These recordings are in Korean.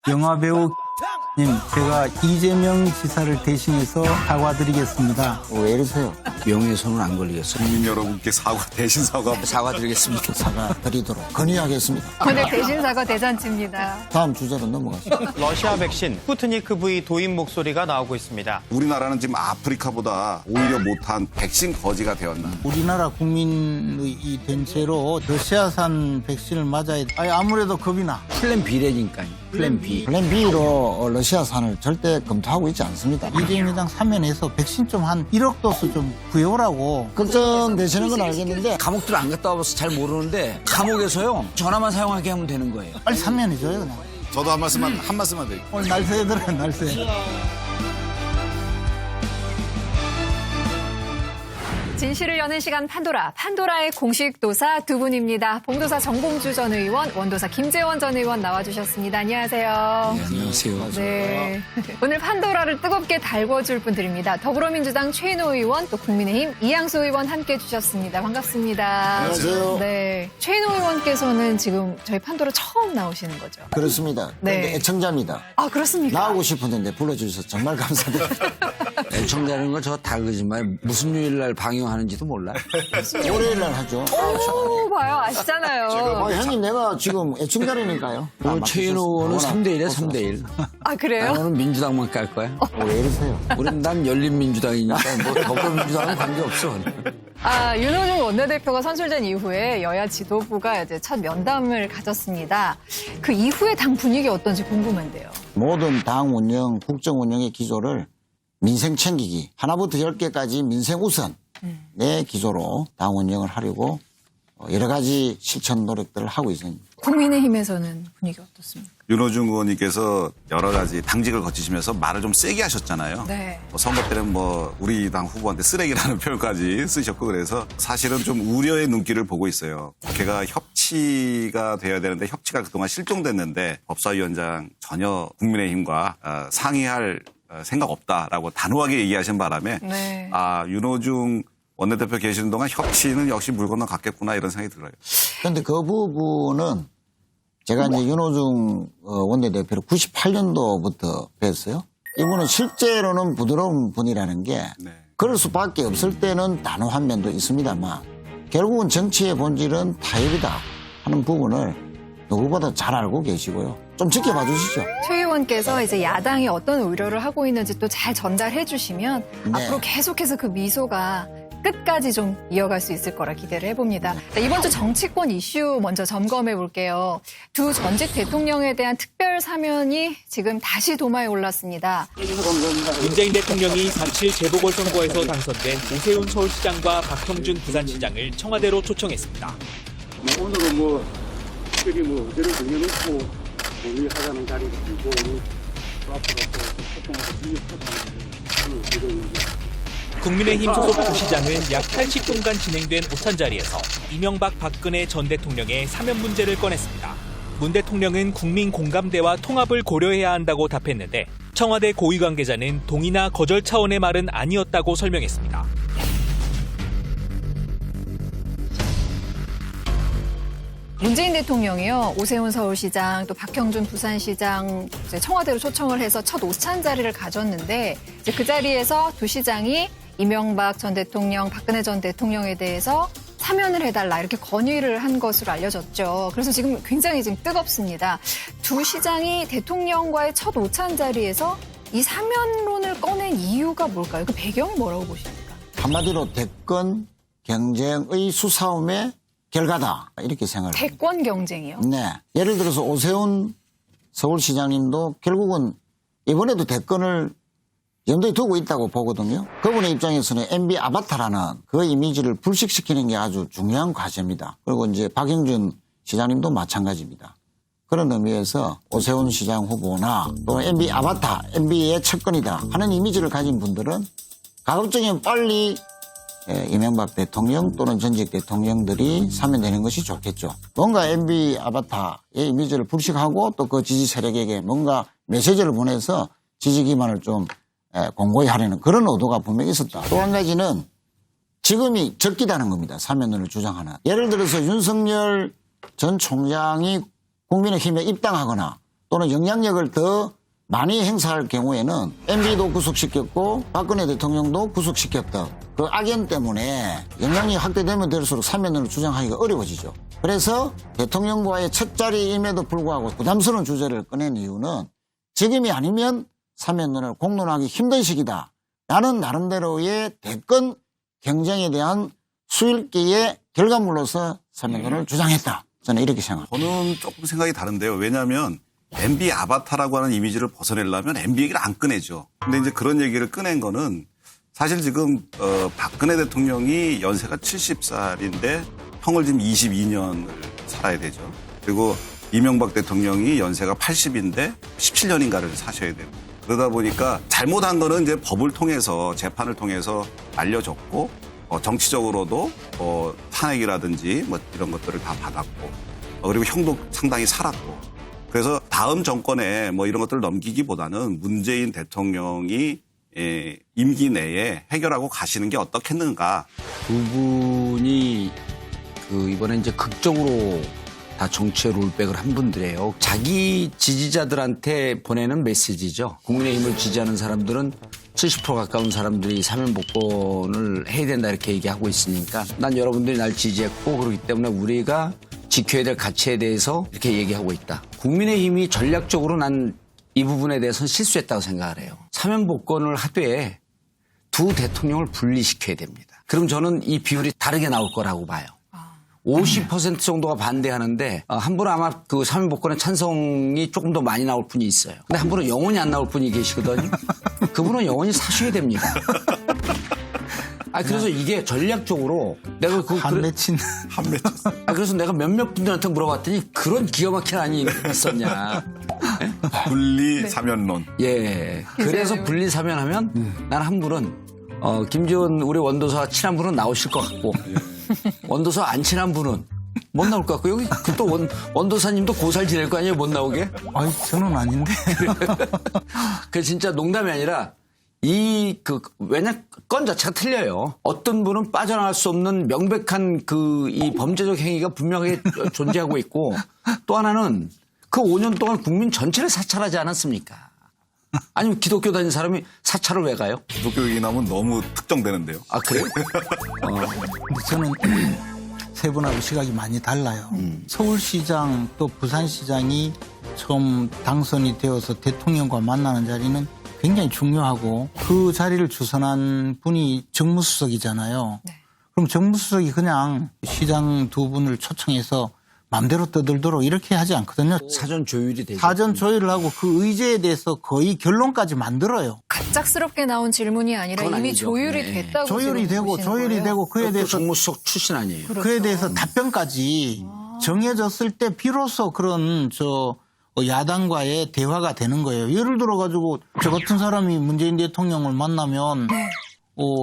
영화배우 님, 제가 이재명 지사를 대신해서 사과드리겠습니다. 왜 이러세요? 명예훼손은 안 걸리겠어요? 국민 여러분께 대신 사과드리겠습니다. 사과드리도록 건의하겠습니다. 오늘 대신 사과 대잔치입니다. 다음 주제로 넘어가시죠. 러시아 백신 스푸트니크 V 도입 목소리가 나오고 있습니다. 우리나라는 지금 아프리카보다 오히려 못한 백신 거지가 되었나. 우리나라 국민의 이 dense로 러시아산 백신을 맞아야 돼. 아무래도 겁이 나. 플랜 B라니까요. 플랜 B. 플랜 B로 러시아산을 절대 검토하고 있지 않습니다. 이재명당 사면해서 백신 좀 한 1억 도수 좀 구해오라고. 걱정되시는 건 알겠는데 감옥들 안 갔다 와봐서 잘 모르는데 감옥에서요 전화만 사용하게 하면 되는 거예요. 빨리 사면해줘요, 그냥. 저도 한 말씀만 드릴게요. 오늘 날새에 들어요, 날새. 진실을 여는 시간 판도라의 공식 도사 두 분입니다. 봉도사 정봉주 전 의원, 원도사 김재원 전 의원 나와주셨습니다. 안녕하세요. 네, 안녕하세요. 네. 오늘 판도라를 뜨겁게 달궈줄 분들입니다. 더불어민주당 최인호 의원, 또 국민의힘 이양수 의원 함께 해주셨습니다. 반갑습니다. 안녕하세요. 네. 최인호 의원께서는 지금 저희 판도라 처음 나오시는 거죠? 그렇습니다. 그런데 네. 애청자입니다. 아, 그렇습니까? 나오고 싶었는데 불러주셔서 정말 감사드립니다. 애청자라는 건 저 다 거짓말 무슨 요일날 방영하는지도 몰라. 월요일날 하죠. 오, 봐요. 아시잖아요. 형님 내가 지금 애청자라니까요. 최인호 의원은 3대1이야 3대1. 아, 그래요? 나는 민주당만 깔 거야. 왜 이러세요? 우린 난 열린민주당이니까 뭐 더불어민주당은 관계없어. 윤호중 원내대표가 선출된 이후에 여야 지도부가 이제 첫 면담을 가졌습니다. 그 이후에 당 분위기 어떤지 궁금한데요. 모든 당 운영, 국정 운영의 기조를 민생 챙기기, 하나부터 10개까지 민생 우선 내 기조로 당 운영을 하려고 여러 가지 실천 노력들을 하고 있습니다. 국민의힘에서는 분위기 어떻습니까? 윤호중 의원님께서 여러 가지 당직을 거치시면서 말을 좀 세게 하셨잖아요. 네. 선거 때는 우리 당 후보한테 쓰레기라는 표현까지 쓰셨고 그래서 사실은 좀 우려의 눈길을 보고 있어요. 국회가 협치가 돼야 되는데 협치가 그동안 실종됐는데 법사위원장 전혀 국민의힘과 상의할 생각 없다라고 단호하게 얘기하신 바람에 네. 윤호중 원내대표 계시는 동안 협치는 역시 물 건너 갔겠구나 이런 생각이 들어요. 그런데 그 부분은 제가 이제 윤호중 원내대표를 98년도부터 뵀어요. 이분은 실제로는 부드러운 분이라는 게 그럴 수밖에 없을 때는 단호한 면도 있습니다만 결국은 정치의 본질은 타협이다 하는 부분을 누구보다 잘 알고 계시고요. 좀 지켜봐 주시죠. 최 의원께서 이제 야당이 어떤 우려를 하고 있는지 또 잘 전달해 주시면 네. 앞으로 계속해서 그 미소가 끝까지 좀 이어갈 수 있을 거라 기대를 해봅니다. 자, 이번 주 정치권 이슈 먼저 점검해 볼게요. 두 전직 대통령에 대한 특별 사면이 지금 다시 도마에 올랐습니다. 문재인 대통령이 4.7 재보궐선거에서 당선된 오세훈 서울시장과 박형준 부산시장을 청와대로 초청했습니다. 오늘은 특별히 의제를 정해놓고 논의하자는 자리를 두고 앞으로 또 소통하고 진입하자는 국민의힘 소속 부시장은 약 80분간 진행된 오찬자리에서 이명박 박근혜 전 대통령의 사면 문제를 꺼냈습니다. 문 대통령은 국민 공감대와 통합을 고려해야 한다고 답했는데 청와대 고위 관계자는 동의나 거절 차원의 말은 아니었다고 설명했습니다. 문재인 대통령이요, 오세훈 서울시장, 또 박형준 부산시장 이제 청와대로 초청을 해서 첫 오찬 자리를 가졌는데 이제 그 자리에서 두 시장이 이명박 전 대통령, 박근혜 전 대통령에 대해서 사면을 해달라 이렇게 건의를 한 것으로 알려졌죠. 그래서 지금 굉장히 지금 뜨겁습니다. 두 시장이 대통령과의 첫 오찬 자리에서 이 사면론을 꺼낸 이유가 뭘까요? 그 배경이 뭐라고 보십니까? 한마디로 대권 경쟁의 수싸움의 결과다 이렇게 생각을 합니다. 대권 경쟁이요? 네. 예를 들어서 오세훈 서울시장님도 결국은 이번에도 대권을 염두에 두고 있다고 보거든요. 그분의 입장에서는 MB 아바타라는 그 이미지를 불식시키는 게 아주 중요한 과제입니다. 그리고 이제 박영준 시장님도 마찬가지입니다. 그런 의미에서 오세훈 시장 후보나 또 MB 아바타, MB의 측근이다 하는 이미지를 가진 분들은 가급적이면 빨리 이명박 대통령 또는 전직 대통령들이 사면되는 것이 좋겠죠. 뭔가 MB 아바타의 이미지를 불식하고 또 그 지지 세력에게 뭔가 메시지를 보내서 지지 기반을 좀 공고히 하려는 그런 의도가 분명히 있었다. 또 한 가지는 지금이 적기다는 겁니다. 사면론을 주장하는. 예를 들어서 윤석열 전 총장이 국민의힘에 입당하거나 또는 영향력을 더 많이 행사할 경우에는 MB도 구속시켰고 박근혜 대통령도 구속시켰다. 그 악연 때문에 영향력이 확대되면 될수록 사면론을 주장하기가 어려워지죠. 그래서 대통령과의 첫 자리임에도 불구하고 부담스러운 주제를 꺼낸 이유는 지금이 아니면 사면론을 공론하기 힘든 시기다. 라는 나름대로의 대권 경쟁에 대한 수일기의 결과물로서 사면론을 주장했다. 저는 이렇게 생각합니다. 저는 조금 생각이 다른데요. 왜냐하면 MB 아바타라고 하는 이미지를 벗어내려면 MB 얘기를 안 꺼내죠. 근데 이제 그런 얘기를 꺼낸 거는 사실 지금 박근혜 대통령이 연세가 70살인데 형을 지금 22년을 살아야 되죠. 그리고 이명박 대통령이 연세가 80인데 17년인가를 사셔야 되고. 그러다 보니까 잘못한 거는 이제 법을 통해서 재판을 통해서 알려졌고 정치적으로도 탄핵이라든지 뭐 이런 것들을 다 받았고 그리고 형도 상당히 살았고 그래서 다음 정권에 뭐 이런 것들을 넘기기보다는 문재인 대통령이 임기 내에 해결하고 가시는 게 어떻겠는가. 두 분이 이번에 이제 극적으로 다 정치의 롤백을 한 분들이에요. 자기 지지자들한테 보내는 메시지죠. 국민의힘을 지지하는 사람들은 70% 가까운 사람들이 사면 복권을 해야 된다 이렇게 얘기하고 있으니까 난 여러분들이 날 지지했고 그렇기 때문에 우리가 지켜야 될 가치에 대해서 이렇게 얘기하고 있다. 국민의힘이 전략적으로 난 이 부분에 대해서는 실수했다고 생각을 해요. 사면 복권을 하되 두 대통령을 분리시켜야 됩니다. 그럼 저는 이 비율이 다르게 나올 거라고 봐요. 50% 정도가 반대하는데 한 분은 아마 그 사면 복권의 찬성이 조금 더 많이 나올 분이 있어요. 근데 한 분은 영원히 안 나올 분이 계시거든요. 그분은 영원히 사셔야 됩니다. 그래서 이게 전략적으로 내가 한 맺힌. 그래서 내가 몇몇 분들한테 물어봤더니 그런 기가 막힌 안이 있었냐. 분리 사면론. 예. 그래서 분리 사면하면 난 한 분은 김지원 우리 원도사 친한 분은 나오실 것 같고 원도사 안 친한 분은 못 나올 것 같고 여기 또 원도사님도 고살 지낼 거 아니에요? 못 나오게? 아니, 저는 아닌데. 그 진짜 농담이 아니라 왜냐 건 자체가 틀려요. 어떤 분은 빠져나갈 수 없는 명백한 이 범죄적 행위가 분명하게 존재하고 있고 또 하나는 그 5년 동안 국민 전체를 사찰하지 않았습니까? 아니면 기독교 다니는 사람이 사찰을 왜 가요? 기독교 얘기 나오면 너무 특정되는데요. 그래요? 근데 저는 세 분하고 시각이 많이 달라요. 서울시장 또 부산시장이 처음 당선이 되어서 대통령과 만나는 자리는 굉장히 중요하고 그 자리를 주선한 분이 정무수석이잖아요. 네. 그럼 정무수석이 그냥 시장 두 분을 초청해서 마음대로 떠들도록 이렇게 하지 않거든요. 사전 조율이 되죠. 사전 조율을 하고 그 의제에 대해서 거의 결론까지 만들어요. 갑작스럽게 나온 질문이 아니라 그건 이미 아니죠. 조율이 네. 됐다고 조율이 지금 되고 보시는 조율이 거예요? 되고 그에 또 대해서 정무수석 출신 아니에요. 그에 대해서 답변까지 정해졌을 때 비로소 그런 야당과의 대화가 되는 거예요. 예를 들어가지고 저 같은 사람이 문재인 대통령을 만나면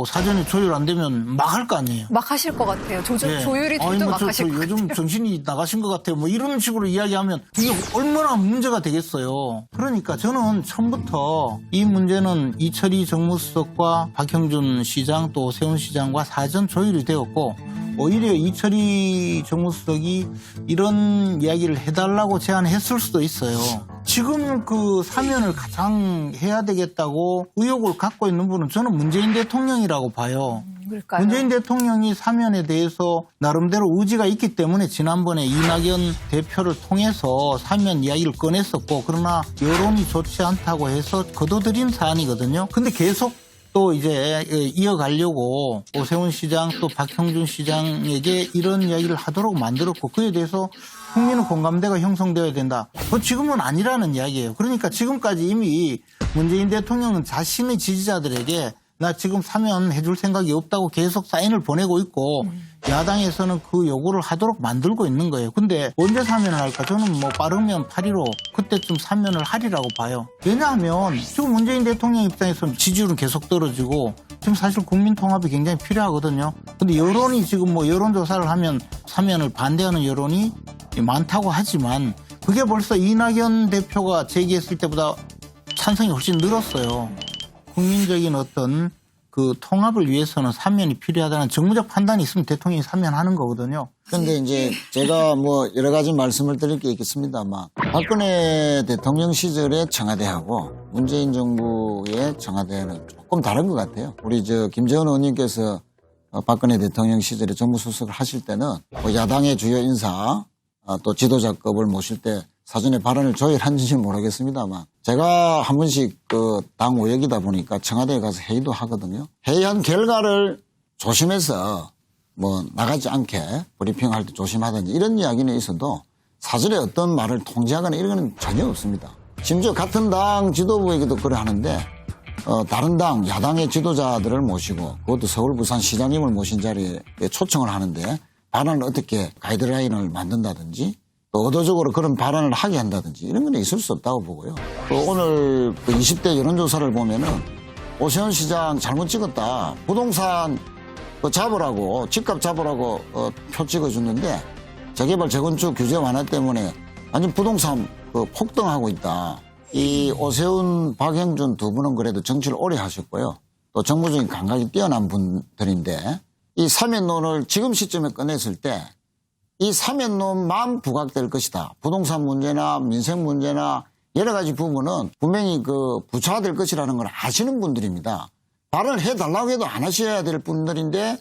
사전에 조율 안 되면 막 할 거 아니에요. 막 하실 것 같아요. 예. 조율이 아니, 돼도 막 하실 것 같아요. 요즘 정신이 나가신 것 같아요. 뭐 이런 식으로 이야기하면 이게 얼마나 문제가 되겠어요. 그러니까 저는 처음부터 이 문제는 이철희 정무수석과 박형준 시장 또 오세훈 시장과 사전 조율이 되었고 오히려 이철희 정무수석이 이런 이야기를 해달라고 제안했을 수도 있어요. 지금 그 사면을 가장 해야 되겠다고 의욕을 갖고 있는 분은 저는 문재인 대통령이라고 봐요. 그럴까요? 문재인 대통령이 사면에 대해서 나름대로 의지가 있기 때문에 지난번에 이낙연 대표를 통해서 사면 이야기를 꺼냈었고 그러나 여론이 좋지 않다고 해서 거둬들인 사안이거든요. 근데 계속 또 이제 이어가려고 오세훈 시장 또 박형준 시장에게 이런 이야기를 하도록 만들었고 그에 대해서 국민의 공감대가 형성되어야 된다. 지금은 아니라는 이야기예요. 그러니까 지금까지 이미 문재인 대통령은 자신의 지지자들에게 나 지금 사면 해줄 생각이 없다고 계속 사인을 보내고 있고 야당에서는 그 요구를 하도록 만들고 있는 거예요. 근데 언제 사면을 할까? 저는 뭐 빠르면 8.15 그때쯤 사면을 하리라고 봐요. 왜냐하면 지금 문재인 대통령 입장에서는 지지율은 계속 떨어지고 지금 사실 국민 통합이 굉장히 필요하거든요. 근데 여론이 지금 뭐 여론조사를 하면 사면을 반대하는 여론이 많다고 하지만 그게 벌써 이낙연 대표가 제기했을 때보다 찬성이 훨씬 늘었어요. 국민적인 어떤 그 통합을 위해서는 사면이 필요하다는 정무적 판단이 있으면 대통령이 사면하는 거거든요. 그런데 이제 제가 뭐 여러 가지 말씀을 드릴 게 있겠습니다만 박근혜 대통령 시절의 청와대하고 문재인 정부의 청와대는 조금 다른 것 같아요. 우리 김재원 의원님께서 박근혜 대통령 시절에 정무수석을 하실 때는 뭐 야당의 주요 인사 또 지도자급을 모실 때 사전에 발언을 조율한지는 모르겠습니다만 제가 한 번씩 그 당 우역이다 보니까 청와대에 가서 회의도 하거든요. 회의한 결과를 조심해서 뭐 나가지 않게 브리핑할 때 조심하든지 이런 이야기는 있어도 사전에 어떤 말을 통제하거나 이런 건 전혀 없습니다. 심지어 같은 당 지도부에게도 그래 하는데 다른 당 야당의 지도자들을 모시고 그것도 서울 부산 시장님을 모신 자리에 초청을 하는데 발언을 어떻게 가이드라인을 만든다든지 또 의도적으로 그런 발언을 하게 한다든지 이런 건 있을 수 없다고 보고요. 오늘 그 20대 여론조사를 보면은 오세훈 시장 잘못 찍었다. 부동산 잡으라고 집값 잡으라고 표 찍어줬는데 재개발 재건축 규제 완화 때문에 완전 부동산 폭등하고 있다. 이 오세훈 박형준 두 분은 그래도 정치를 오래 하셨고요. 또 정무적인 감각이 뛰어난 분들인데 이 사면론을 지금 시점에 꺼냈을 때 이 사면론만 부각될 것이다. 부동산 문제나 민생 문제나 여러 가지 부분은 분명히 부차화될 것이라는 걸 아시는 분들입니다. 발언을 해달라고 해도 안 하셔야 될 분들인데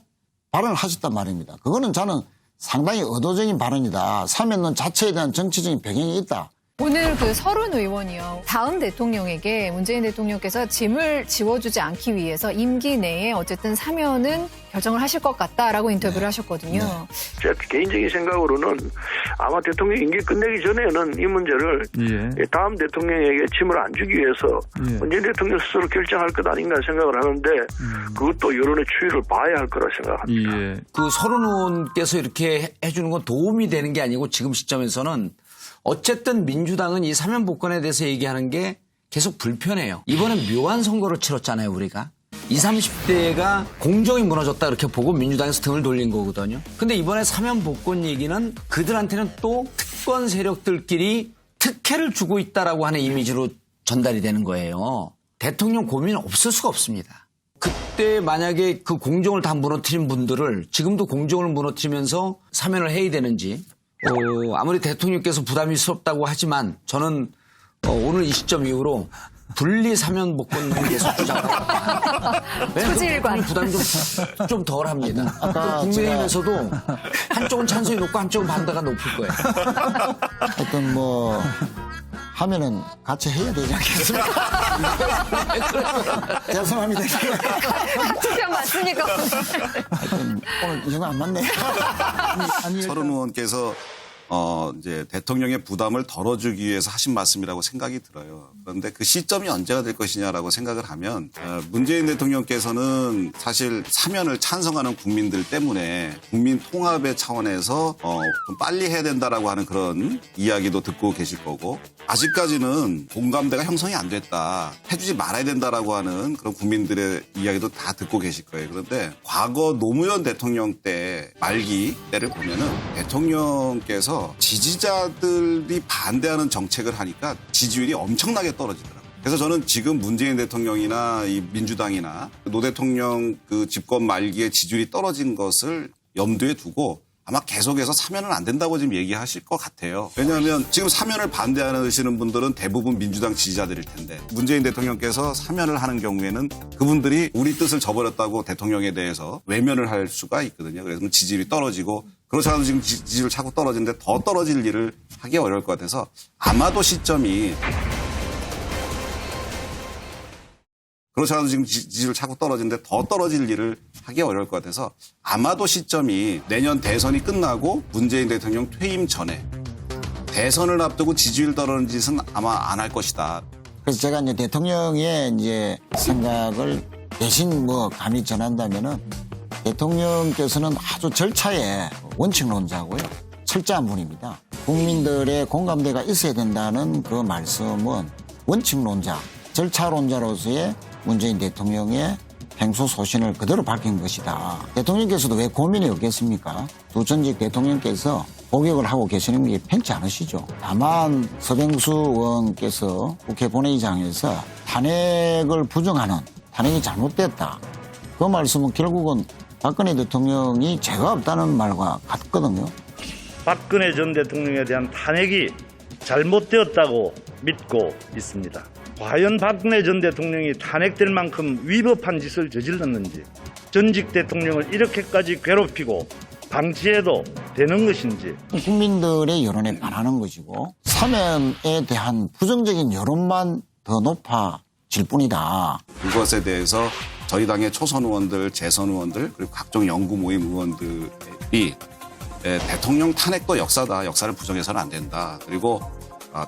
발언을 하셨단 말입니다. 그거는 저는 상당히 의도적인 발언이다. 사면론 자체에 대한 정치적인 배경이 있다. 오늘 그 서른 의원이요. 다음 대통령에게 문재인 대통령께서 짐을 지워주지 않기 위해서 임기 내에 어쨌든 사면은 결정을 하실 것 같다라고 인터뷰를 하셨거든요. 제 개인적인 생각으로는 아마 대통령 임기 끝내기 전에는 이 문제를 다음 대통령에게 짐을 안 주기 위해서 문재인 대통령 스스로 결정할 것 아닌가 생각을 하는데 그것도 여론의 추이를 봐야 할 거라 생각합니다. 그 서른 의원께서 이렇게 해주는 건 도움이 되는 게 아니고 지금 시점에서는 어쨌든 민주당은 이 사면 복권에 대해서 얘기하는 게 계속 불편해요. 이번엔 묘한 선거를 치렀잖아요, 우리가. 20, 30대가 공정이 무너졌다 이렇게 보고 민주당에서 등을 돌린 거거든요. 근데 이번에 사면 복권 얘기는 그들한테는 또 특권 세력들끼리 특혜를 주고 있다라고 하는 이미지로 전달이 되는 거예요. 대통령 고민은 없을 수가 없습니다. 그때 만약에 그 공정을 다 무너뜨린 분들을 지금도 공정을 무너뜨리면서 사면을 해야 되는지 아무리 대통령께서 부담이 스럽다고 하지만 저는 오늘 이 시점 이후로 분리 사면 복권을 계속 주장합니다. 초지일관. 부담이 좀 덜합니다. 아까 국민의힘에서도 한쪽은 찬성이 높고 한쪽은 반대가 높을 거예요. 하여튼 뭐 하면은 같이 해야 되지 않겠습니까? 죄송합니다. 투표 맞습니까? 하여튼 오늘 이거 안 맞네. 서른 의원께서 이제 대통령의 부담을 덜어주기 위해서 하신 말씀이라고 생각이 들어요. 그런데 그 시점이 언제가 될 것이냐라고 생각을 하면 문재인 대통령께서는 사실 사면을 찬성하는 국민들 때문에 국민 통합의 차원에서 좀 빨리 해야 된다라고 하는 그런 이야기도 듣고 계실 거고 아직까지는 공감대가 형성이 안 됐다. 해주지 말아야 된다라고 하는 그런 국민들의 이야기도 다 듣고 계실 거예요. 그런데 과거 노무현 대통령 때 말기 때를 보면은 대통령께서 지지자들이 반대하는 정책을 하니까 지지율이 엄청나게 떨어지더라고요. 그래서 저는 지금 문재인 대통령이나 이 민주당이나 노 대통령 그 집권 말기에 지지율이 떨어진 것을 염두에 두고 아마 계속해서 사면은 안 된다고 지금 얘기하실 것 같아요. 왜냐하면 지금 사면을 반대하시는 분들은 대부분 민주당 지지자들일 텐데 문재인 대통령께서 사면을 하는 경우에는 그분들이 우리 뜻을 저버렸다고 대통령에 대해서 외면을 할 수가 있거든요. 그래서 지지율이 떨어지고 그렇지 않아도 지금 지지율 차고 떨어지는데 더 떨어질 일을 하기 어려울 것 같아서 아마도 시점이 그렇지 않아도 지금 지지율 차고 떨어지는데 더 떨어질 일을 하기 어려울 것 같아서 아마도 시점이 내년 대선이 끝나고 문재인 대통령 퇴임 전에 대선을 앞두고 지지율 떨어지는 짓은 아마 안 할 것이다. 그래서 제가 이제 대통령의 이제 생각을 대신 뭐 감히 전한다면은 대통령께서는 아주 절차의 원칙론자고요. 철저한 분입니다. 국민들의 공감대가 있어야 된다는 그 말씀은 원칙론자, 절차론자로서의 문재인 대통령의 팽수 소신을 그대로 밝힌 것이다. 대통령께서도 왜 고민이 없겠습니까? 두 전직 대통령께서 복역을 하고 계시는 게 편치 않으시죠. 다만 서병수 의원께서 국회 본회의장에서 탄핵을 부정하는 탄핵이 잘못됐다. 그 말씀은 결국은 박근혜 대통령이 죄가 없다는 말과 같거든요. 박근혜 전 대통령에 대한 탄핵이 잘못되었다고 믿고 있습니다. 과연 박근혜 전 대통령이 탄핵될 만큼 위법한 짓을 저질렀는지, 전직 대통령을 이렇게까지 괴롭히고 방치해도 되는 것인지. 국민들의 여론에 반하는 것이고 사면에 대한 부정적인 여론만 더 높아질 뿐이다. 이것에 대해서 저희 당의 초선 의원들, 재선 의원들, 그리고 각종 연구 모임 의원들이 대통령 탄핵도 역사다. 역사를 부정해서는 안 된다. 그리고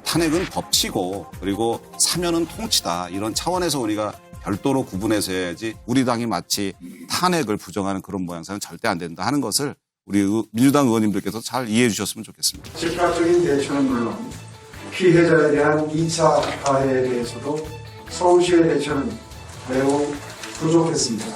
탄핵은 법치고 그리고 사면은 통치다. 이런 차원에서 우리가 별도로 구분해서 해야지 우리 당이 마치 탄핵을 부정하는 그런 모양새는 절대 안 된다 하는 것을 우리 민주당 의원님들께서 잘 이해해 주셨으면 좋겠습니다. 즉각적인 대처는 물론 피해자에 대한 2차 가해에 대해서도 서울시의 대처는 매우 부족했습니다.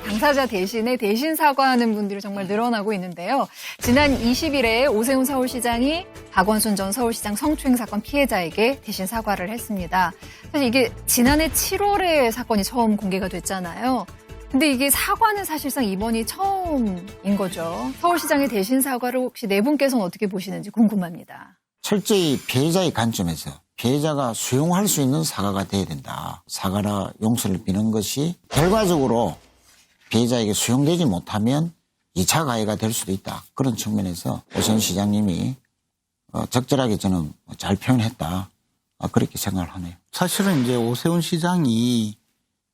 당사자 대신에 대신 사과하는 분들이 정말 늘어나고 있는데요. 지난 20일에 오세훈 서울시장이 박원순 전 서울시장 성추행 사건 피해자에게 대신 사과를 했습니다. 사실 이게 지난해 7월에 사건이 처음 공개가 됐잖아요. 근데 이게 사과는 사실상 이번이 처음인 거죠. 서울시장의 대신 사과를 혹시 네 분께서는 어떻게 보시는지 궁금합니다. 철저히 피해자의 관점에서 피해자가 수용할 수 있는 사과가 돼야 된다. 사과나 용서를 비는 것이 결과적으로 피해자에게 수용되지 못하면 2차 가해가 될 수도 있다. 그런 측면에서 오세훈 시장님이 적절하게 저는 잘 표현했다. 그렇게 생각을 하네요. 사실은 이제 오세훈 시장이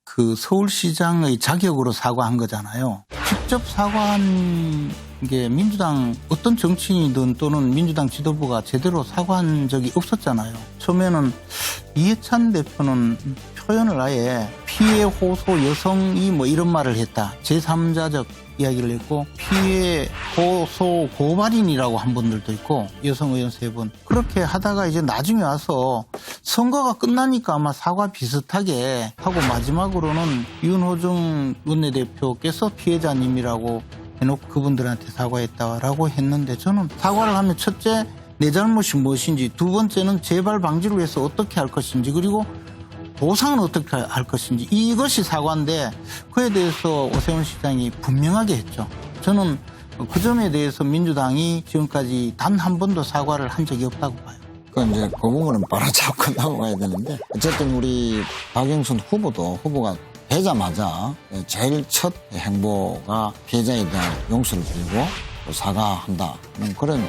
그 서울시장의 자격으로 사과한 거잖아요. 직접 사과한 게 민주당 어떤 정치인이든 또는 민주당 지도부가 제대로 사과한 적이 없었잖아요. 처음에는 이해찬 대표는 표현을 아예 피해 호소 여성이 뭐 이런 말을 했다. 제3자적 이야기를 했고 피해 호소 고발인이라고 한 분들도 있고 여성 의원 3분. 그렇게 하다가 이제 나중에 와서 선거가 끝나니까 아마 사과 비슷하게 하고 마지막으로는 윤호중 원내대표께서 피해자님이라고 해놓고 그분들한테 사과했다라고 했는데 저는 사과를 하면 첫째 내 잘못이 무엇인지 두 번째는 재발 방지를 위해서 어떻게 할 것인지 그리고 보상은 어떻게 할 것인지 이것이 사과인데 그에 대해서 오세훈 시장이 분명하게 했죠. 저는 그 점에 대해서 민주당이 지금까지 단 한 번도 사과를 한 적이 없다고 봐요. 그러니까 이제 그 부분은 바로잡고 넘어가야 되는데 어쨌든 우리 박영선 후보가 되자마자 제일 첫 행보가 피해자에 대한 용서를 빌고 또 사과한다 그런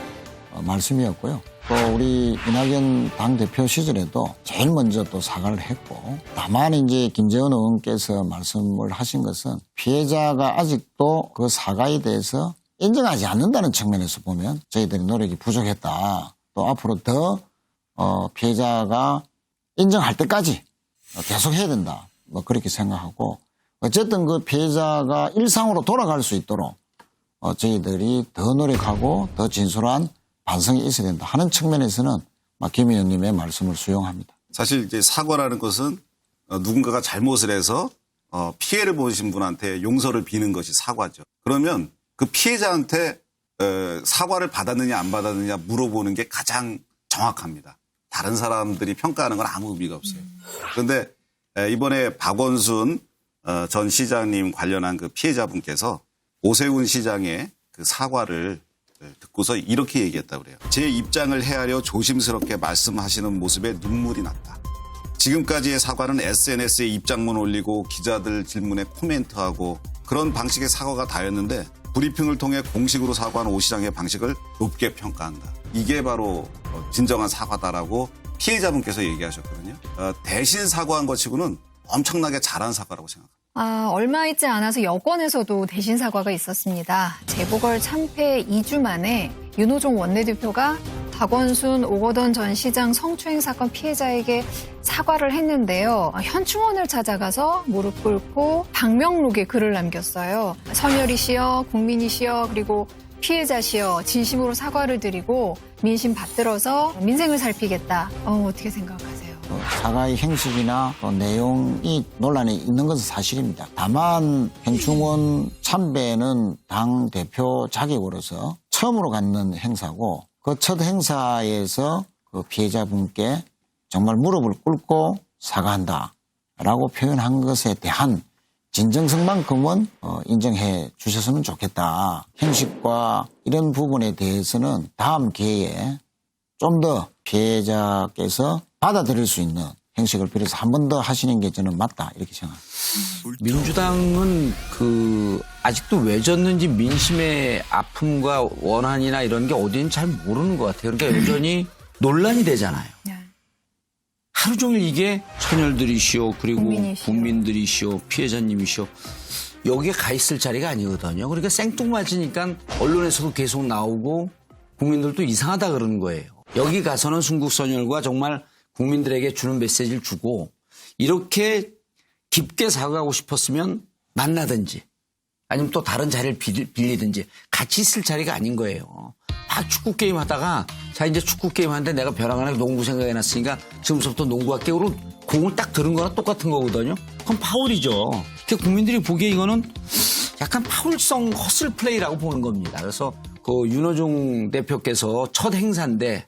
말씀이었고요. 또 우리 이낙연 당대표 시절에도 제일 먼저 또 사과를 했고 다만 이제 김재원 의원께서 말씀을 하신 것은 피해자가 아직도 그 사과에 대해서 인정하지 않는다는 측면에서 보면 저희들의 노력이 부족했다. 또 앞으로 더 피해자가 인정할 때까지 계속 해야 된다. 뭐 그렇게 생각하고 어쨌든 그 피해자가 일상으로 돌아갈 수 있도록 저희들이 더 노력하고 더 진솔한 반성이 있어야 된다 하는 측면에서는 김 의원님의 말씀을 수용합니다. 사실 이제 사과라는 것은 누군가가 잘못을 해서 피해를 보신 분한테 용서를 비는 것이 사과죠. 그러면 그 피해자한테 사과를 받았느냐 안 받았느냐 물어보는 게 가장 정확합니다. 다른 사람들이 평가하는 건 아무 의미가 없어요. 그런데 이번에 박원순 전 시장님 관련한 그 피해자분께서 오세훈 시장의 그 사과를 듣고서 이렇게 얘기했다고 그래요. 제 입장을 헤아려 조심스럽게 말씀하시는 모습에 눈물이 났다. 지금까지의 사과는 SNS에 입장문 올리고 기자들 질문에 코멘트하고 그런 방식의 사과가 다였는데 브리핑을 통해 공식으로 사과한 오 시장의 방식을 높게 평가한다. 이게 바로 진정한 사과다라고 피해자분께서 얘기하셨거든요. 대신 사과한 것 치고는 엄청나게 잘한 사과라고 생각합니다. 얼마 있지 않아서 여권에서도 대신 사과가 있었습니다. 재보궐 참패 2주 만에 윤호중 원내대표가 박원순, 오거돈 전 시장 성추행 사건 피해자에게 사과를 했는데요. 현충원을 찾아가서 무릎 꿇고 방명록에 글을 남겼어요. 선열이시여, 국민이시여, 그리고 피해자시여 진심으로 사과를 드리고 민심 받들어서 민생을 살피겠다. 어떻게 생각하세요? 사과의 형식이나 내용이 논란이 있는 것은 사실입니다. 다만 현충원 참배는 당 대표 자격으로서 처음으로 갖는 행사고 그 첫 행사에서 그 피해자분께 정말 무릎을 꿇고 사과한다라고 표현한 것에 대한 진정성만큼은 인정해 주셨으면 좋겠다. 형식과 이런 부분에 대해서는 다음 기회에 좀 더 피해자께서 받아들일 수 있는 형식을 빌어서 한 번 더 하시는 게 저는 맞다 이렇게 생각합니다. 민주당은 아직도 왜 졌는지 민심의 아픔과 원한이나 이런 게 어디는 잘 모르는 것 같아요. 그러니까 여전히 논란이 되잖아요. 하루 종일 이게 처녀들이시오, 그리고 국민들이시오, 피해자님이시오. 여기에 가 있을 자리가 아니거든요. 그러니까 생뚱맞으니까 언론에서도 계속 나오고 국민들도 이상하다 그러는 거예요. 여기 가서는 순국선열과 정말 국민들에게 주는 메시지를 주고 이렇게 깊게 사과하고 싶었으면 만나든지 아니면 또 다른 자리를 빌리든지 같이 있을 자리가 아닌 거예요. 막 축구 게임 하다가 자 이제 축구 게임 하는데 내가 벼랑 안에 농구 생각이 났으니까 지금부터 농구할게. 그리고 공을 딱 들은 거랑 똑같은 거거든요. 그럼 파울이죠. 그러니까 국민들이 보기에 이거는 약간 파울성 허슬 플레이라고 보는 겁니다. 그래서 그 윤호중 대표께서 첫 행사인데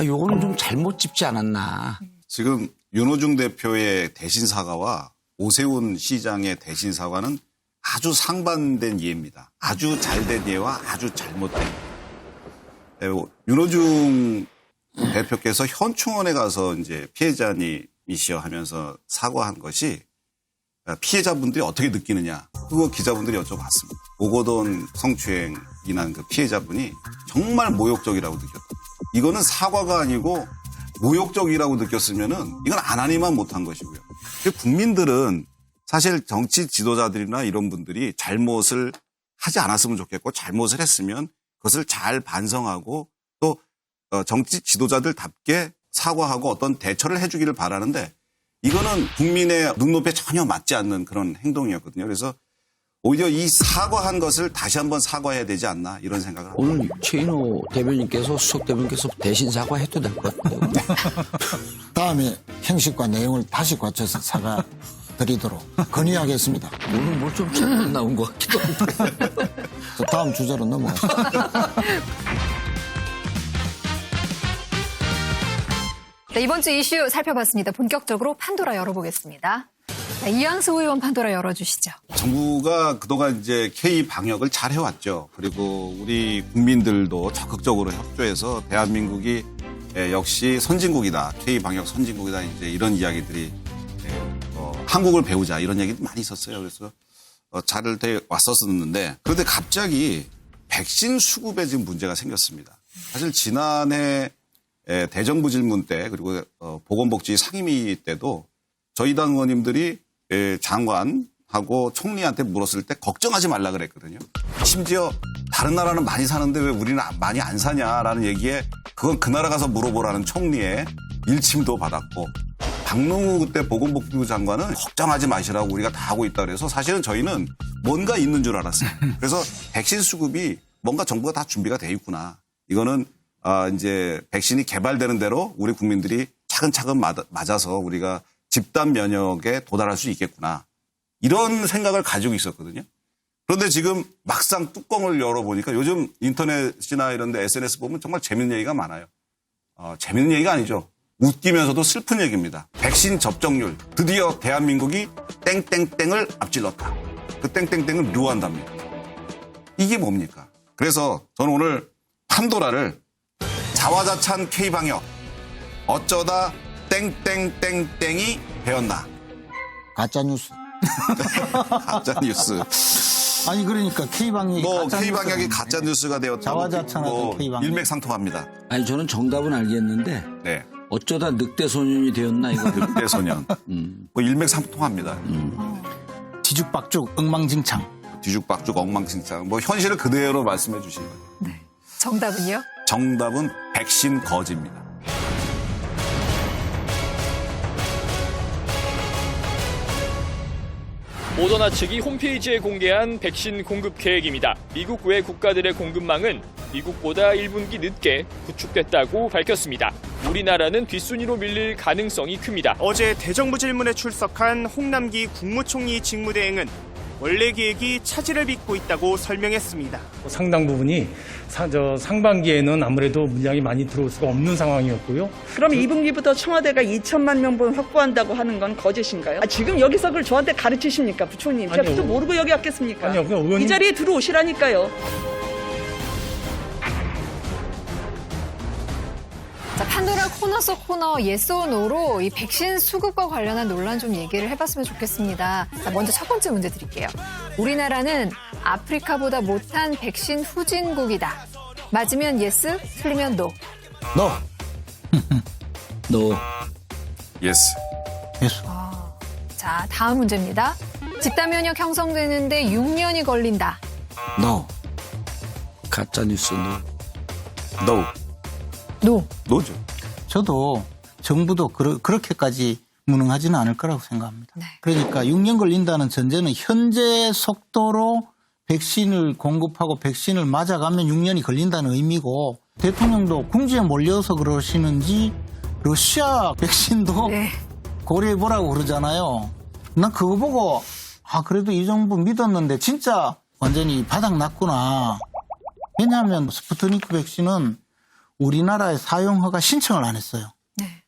요거는 좀 잘못 짚지 않았나. 지금 윤호중 대표의 대신 사과와 오세훈 시장의 대신 사과는 아주 상반된 이해입니다. 아주 잘된 이해와 아주 잘못된 이해. 윤호중 대표께서 현충원에 가서 이제 피해자님이시여 하면서 사과한 것이 피해자분들이 어떻게 느끼느냐. 그거 기자분들이 여쭤봤습니다. 오거돈 성추행 인한 그 피해자분이 정말 모욕적이라고 느꼈다. 이거는 사과가 아니고 모욕적이라고 느꼈으면은 이건 안 하니만 못한 것이고요. 국민들은 사실 정치 지도자들이나 이런 분들이 잘못을 하지 않았으면 좋겠고 잘못을 했으면 그것을 잘 반성하고 또 정치 지도자들답게 사과하고 어떤 대처를 해주기를 바라는데 이거는 국민의 눈높이에 전혀 맞지 않는 그런 행동이었거든요. 그래서 오히려 이 사과한 것을 다시 한번 사과해야 되지 않나 이런 생각을 합니다. 오늘 최인호 대변인께서 수석 대변인께서 대신 사과해도 될 것 같아요. 다음에 형식과 내용을 다시 갖춰서 사과드리도록 건의하겠습니다. 오늘 뭘 좀 잘못 나온 것 같기도 한데. 다음 주제로 넘어가겠습니다. 네, 이번 주 이슈 살펴봤습니다. 본격적으로 판도라 열어보겠습니다. 자, 이양수 의원 판도라 열어주시죠. 정부가 그동안 이제 K 방역을 잘 해왔죠. 그리고 우리 국민들도 적극적으로 협조해서 대한민국이 역시 선진국이다. K 방역 선진국이다. 이제 이런 이야기들이 한국을 배우자 이런 얘기도 많이 있었어요. 그래서 잘 돼 왔었는데 그런데 갑자기 백신 수급에 지금 문제가 생겼습니다. 사실 지난해 대정부 질문 때 그리고 보건복지 상임위 때도 저희 당 의원님들이 장관하고 총리한테 물었을 때 걱정하지 말라 그랬거든요. 심지어 다른 나라는 많이 사는데 왜 우리는 많이 안 사냐라는 얘기에 그건 그 나라 가서 물어보라는 총리의 일침도 받았고 박능우 그때 보건복지부 장관은 걱정하지 마시라고 우리가 다 하고 있다 그래서 사실은 저희는 뭔가 있는 줄 알았어요. 그래서 백신 수급이 뭔가 정부가 다 준비가 돼 있구나. 이거는 이제 백신이 개발되는 대로 우리 국민들이 차근차근 맞아서 우리가 집단 면역에 도달할 수 있겠구나. 이런 생각을 가지고 있었거든요. 그런데 지금 막상 뚜껑을 열어보니까 요즘 인터넷이나 이런 데 SNS 보면 정말 재밌는 얘기가 많아요. 재밌는 얘기가 아니죠. 웃기면서도 슬픈 얘기입니다. 백신 접종률. 드디어 대한민국이 땡땡땡을 앞질렀다. 그 땡땡땡은 묘한답니다. 이게 뭡니까? 그래서 저는 오늘 판도라를 자화자찬 K방역 어쩌다 땡땡땡땡이 배웠나. 가짜뉴스. 가짜뉴스. 아니 그러니까 K방역이 K방역이 가짜뉴스가 되었다고 자화자찬하던 K방역. 일맥상통합니다. 아니 저는 정답은 알겠는데 네. 어쩌다 늑대 소년이 되었나 이거. 늑대 소년. 일맥상통합니다. 뒤죽박죽 엉망진창. 뒤죽박죽 엉망진창. 현실을 그대로 말씀해 주신 거죠. 네. 정답은요? 정답은 백신 거지입니다. 모더나 측이 홈페이지에 공개한 백신 공급 계획입니다. 미국 외 국가들의 공급망은 미국보다 1분기 늦게 구축됐다고 밝혔습니다. 우리나라는 뒷순위로 밀릴 가능성이 큽니다. 어제 대정부 질문에 출석한 홍남기 국무총리 직무대행은 원래 계획이 차질을 빚고 있다고 설명했습니다. 상당 부분이 상반기에는 아무래도 물량이 많이 들어올 수가 없는 상황이었고요. 그럼 2분기부터 청와대가 2천만 명분 확보한다고 하는 건 거짓인가요? 지금 여기서 그걸 저한테 가르치십니까, 부총님? 제가 아니요. 또 모르고 여기 왔겠습니까? 아니요, 그냥 의원님. 이 자리에 들어오시라니까요. 자, 판도라 코너 속 코너 예스 오 노로 이 백신 수급과 관련한 논란 좀 얘기를 해봤으면 좋겠습니다. 자, 먼저 첫 번째 문제 드릴게요. 우리나라는 아프리카보다 못한 백신 후진국이다. 맞으면 예스, 틀리면 노. 노. 노. 예스. 예수. 자, 다음 문제입니다. 집단 면역 형성되는데 6년이 걸린다. 노. 가짜뉴스 노. 노. 노. 노죠. 저도 정부도 그렇게까지 무능하지는 않을 거라고 생각합니다. 네. 그러니까 6년 걸린다는 전제는 현재 속도로 백신을 공급하고 백신을 맞아가면 6년이 걸린다는 의미고, 대통령도 궁지에 몰려서 그러시는지 러시아 백신도 네. 고려해보라고 그러잖아요. 난 그거 보고 그래도 이 정부 믿었는데 진짜 완전히 바닥났구나. 왜냐하면 스푸트니크 백신은 우리나라에 사용 허가 신청을 안 했어요. 네.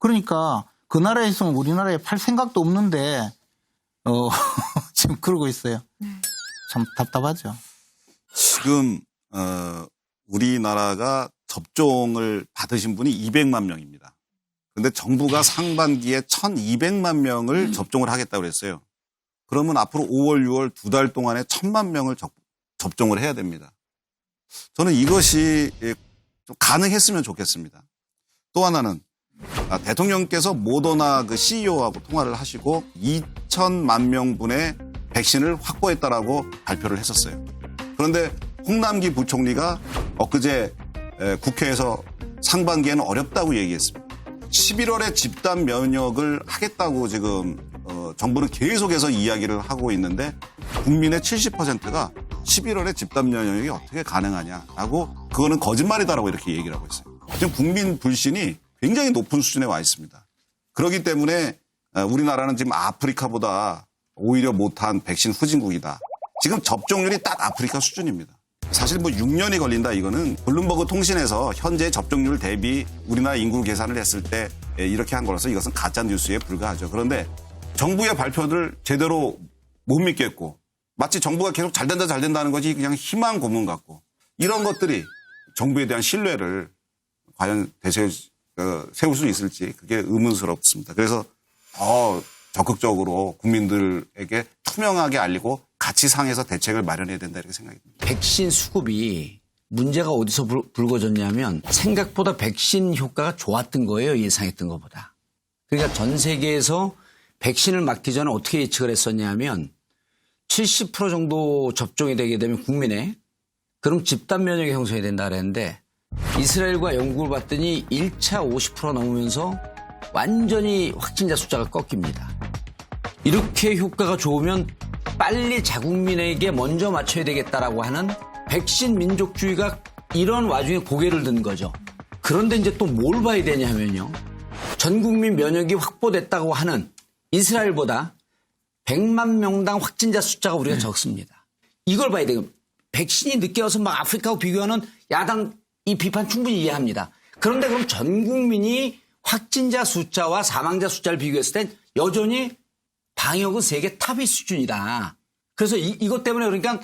그러니까 그 나라에 있으면 우리나라에 팔 생각도 없는데 지금 그러고 있어요. 참 답답하죠. 지금 우리나라가 접종을 받으신 분이 200만 명입니다. 그런데 정부가 상반기에 1,200만 명을 접종을 하겠다고 그랬어요. 그러면 앞으로 5월, 6월 2달 동안에 1,000만 명을 접종을 해야 됩니다. 저는 이것이 좀 가능했으면 좋겠습니다. 또 하나는 대통령께서 모더나 그 CEO하고 통화를 하시고 2천만 명분의 백신을 확보했다라고 발표를 했었어요. 그런데 홍남기 부총리가 엊그제 국회에서 상반기에는 어렵다고 얘기했습니다. 11월에 집단 면역을 하겠다고 지금 정부는 계속해서 이야기를 하고 있는데 국민의 70%가 11월에 집단 면역이 어떻게 가능하냐라고, 그거는 거짓말이다라고 이렇게 얘기를 하고 있어요. 지금 국민 불신이 굉장히 높은 수준에 와 있습니다. 그렇기 때문에 우리나라는 지금 아프리카보다 오히려 못한 백신 후진국이다. 지금 접종률이 딱 아프리카 수준입니다. 사실 6년이 걸린다, 이거는 블룸버그 통신에서 현재 접종률 대비 우리나라 인구 계산을 했을 때 이렇게 한 거라서 이것은 가짜 뉴스에 불과하죠. 그런데 정부의 발표를 제대로 못 믿겠고, 마치 정부가 계속 잘 된다는 것이 그냥 희망 고문 같고, 이런 것들이 정부에 대한 신뢰를 과연 세울 수 있을지 그게 의문스럽습니다. 그래서 더 적극적으로 국민들에게 투명하게 알리고 같이 상에서 대책을 마련해야 된다, 이렇게 생각이 듭니다. 백신 수급이 문제가 어디서 불거졌냐면 생각보다 백신 효과가 좋았던 거예요. 예상했던 것보다. 그러니까 전 세계에서 백신을 맞기 전에 어떻게 예측을 했었냐면 70% 정도 접종이 되게 되면 국민의, 그럼 집단 면역이 형성이 된다 그랬는데 이스라엘과 영국을 봤더니 1차 50% 넘으면서 완전히 확진자 숫자가 꺾입니다. 이렇게 효과가 좋으면 빨리 자국민에게 먼저 맞춰야 되겠다라고 하는 백신 민족주의가 이런 와중에 고개를 든 거죠. 그런데 이제 또 뭘 봐야 되냐면요. 전 국민 면역이 확보됐다고 하는 이스라엘보다 100만 명당 확진자 숫자가 우리가 적습니다. 이걸 봐야 돼요. 백신이 늦게 와서 막 아프리카하고 비교하는 야당 이 비판 충분히 이해합니다. 그런데 그럼 전 국민이 확진자 숫자와 사망자 숫자를 비교했을 땐 여전히 방역은 세계 탑의 수준이다. 그래서 이것 때문에 그러니까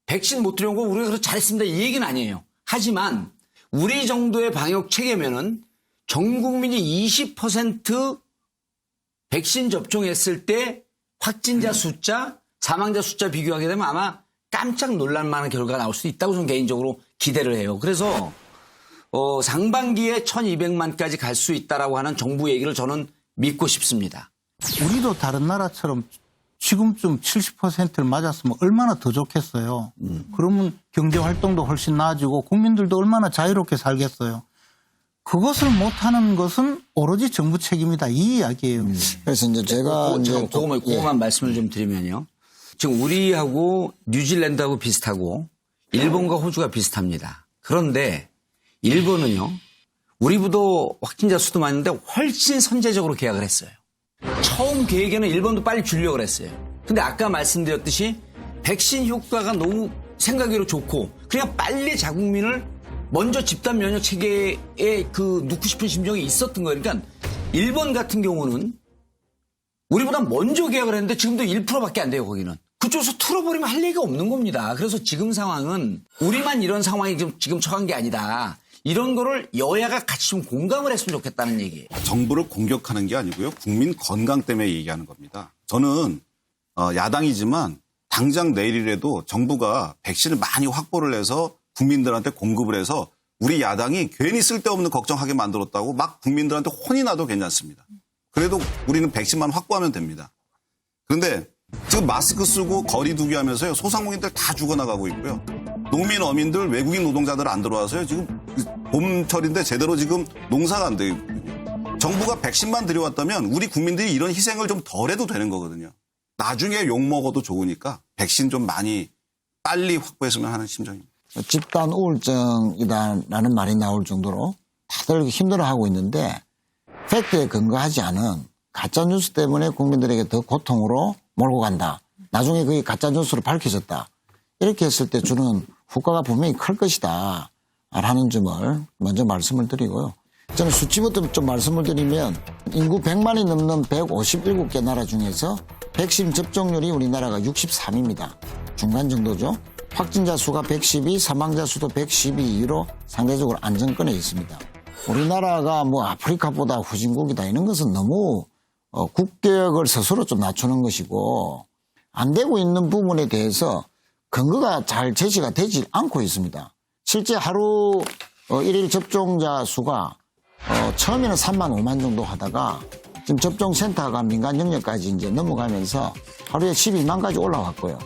백신 못 들여온 거 우리가 그래서 잘했습니다, 이 얘기는 아니에요. 하지만 우리 정도의 방역 체계면은 전 국민이 20% 백신 접종했을 때 확진자 숫자, 사망자 숫자 비교하게 되면 아마 깜짝 놀랄 만한 결과가 나올 수 있다고 저는 개인적으로 기대를 해요. 그래서 상반기에 1200만까지 갈 수 있다라고 하는 정부 얘기를 저는 믿고 싶습니다. 우리도 다른 나라처럼 지금쯤 70%를 맞았으면 얼마나 더 좋겠어요. 그러면 경제활동도 훨씬 나아지고 국민들도 얼마나 자유롭게 살겠어요. 그것을 못하는 것은 오로지 정부 책임이다, 이 이야기예요. 그래서 이제 제가 그거만 말씀을 좀 드리면요. 지금 우리하고 뉴질랜드하고 비슷하고 일본과 호주가 비슷합니다. 그런데 일본은요, 우리보다 확진자 수도 많은데 훨씬 선제적으로 계약을 했어요. 처음 계획에는 일본도 빨리 주려고 그랬어요. 근데 아까 말씀드렸듯이 백신 효과가 너무 생각외로 좋고 그냥 빨리 자국민을 먼저 집단 면역 체계에 넣고 싶은 심정이 있었던 거예요. 그러니까 일본 같은 경우는 우리보다 먼저 계약을 했는데 지금도 1%밖에 안 돼요, 거기는. 그쪽에서 틀어버리면 할 얘기가 없는 겁니다. 그래서 지금 상황은 우리만 이런 상황이 지금 처한 게 아니다. 이런 거를 여야가 같이 좀 공감을 했으면 좋겠다는 얘기예요. 정부를 공격하는 게 아니고요. 국민 건강 때문에 얘기하는 겁니다. 저는 야당이지만 당장 내일이라도 정부가 백신을 많이 확보를 해서 국민들한테 공급을 해서 우리 야당이 괜히 쓸데없는 걱정하게 만들었다고 막 국민들한테 혼이 나도 괜찮습니다. 그래도 우리는 백신만 확보하면 됩니다. 그런데 지금 마스크 쓰고 거리 두기 하면서요. 소상공인들 다 죽어나가고 있고요. 농민, 어민들, 외국인 노동자들 안 들어와서요. 지금 봄철인데 제대로 지금 농사가 안 되고 정부가 백신만 들여왔다면 우리 국민들이 이런 희생을 좀 덜 해도 되는 거거든요. 나중에 욕먹어도 좋으니까 백신 좀 많이 빨리 확보했으면 하는 심정입니다. 집단 우울증이다라는 말이 나올 정도로 다들 힘들어하고 있는데 팩트에 근거하지 않은 가짜뉴스 때문에 국민들에게 더 고통으로 몰고 간다. 나중에 그게 가짜뉴스로 밝혀졌다. 이렇게 했을 때 주는 후과가 분명히 클 것이다. 라는 점을 먼저 말씀을 드리고요. 저는 수치부터 좀 말씀을 드리면 인구 100만이 넘는 157개 나라 중에서 백신 접종률이 우리나라가 63입니다. 중간 정도죠. 확진자 수가 112, 사망자 수도 112로 상대적으로 안정권에 있습니다. 우리나라가 뭐 아프리카보다 후진국이다 이런 것은 너무 국격을 스스로 좀 낮추는 것이고 안 되고 있는 부분에 대해서 근거가 잘 제시가 되지 않고 있습니다. 실제 하루 일일 접종자 수가 처음에는 3만 5만 정도 하다가 지금 접종센터가 민간 영역까지 이제 넘어가면서 하루에 12만까지 올라왔고요.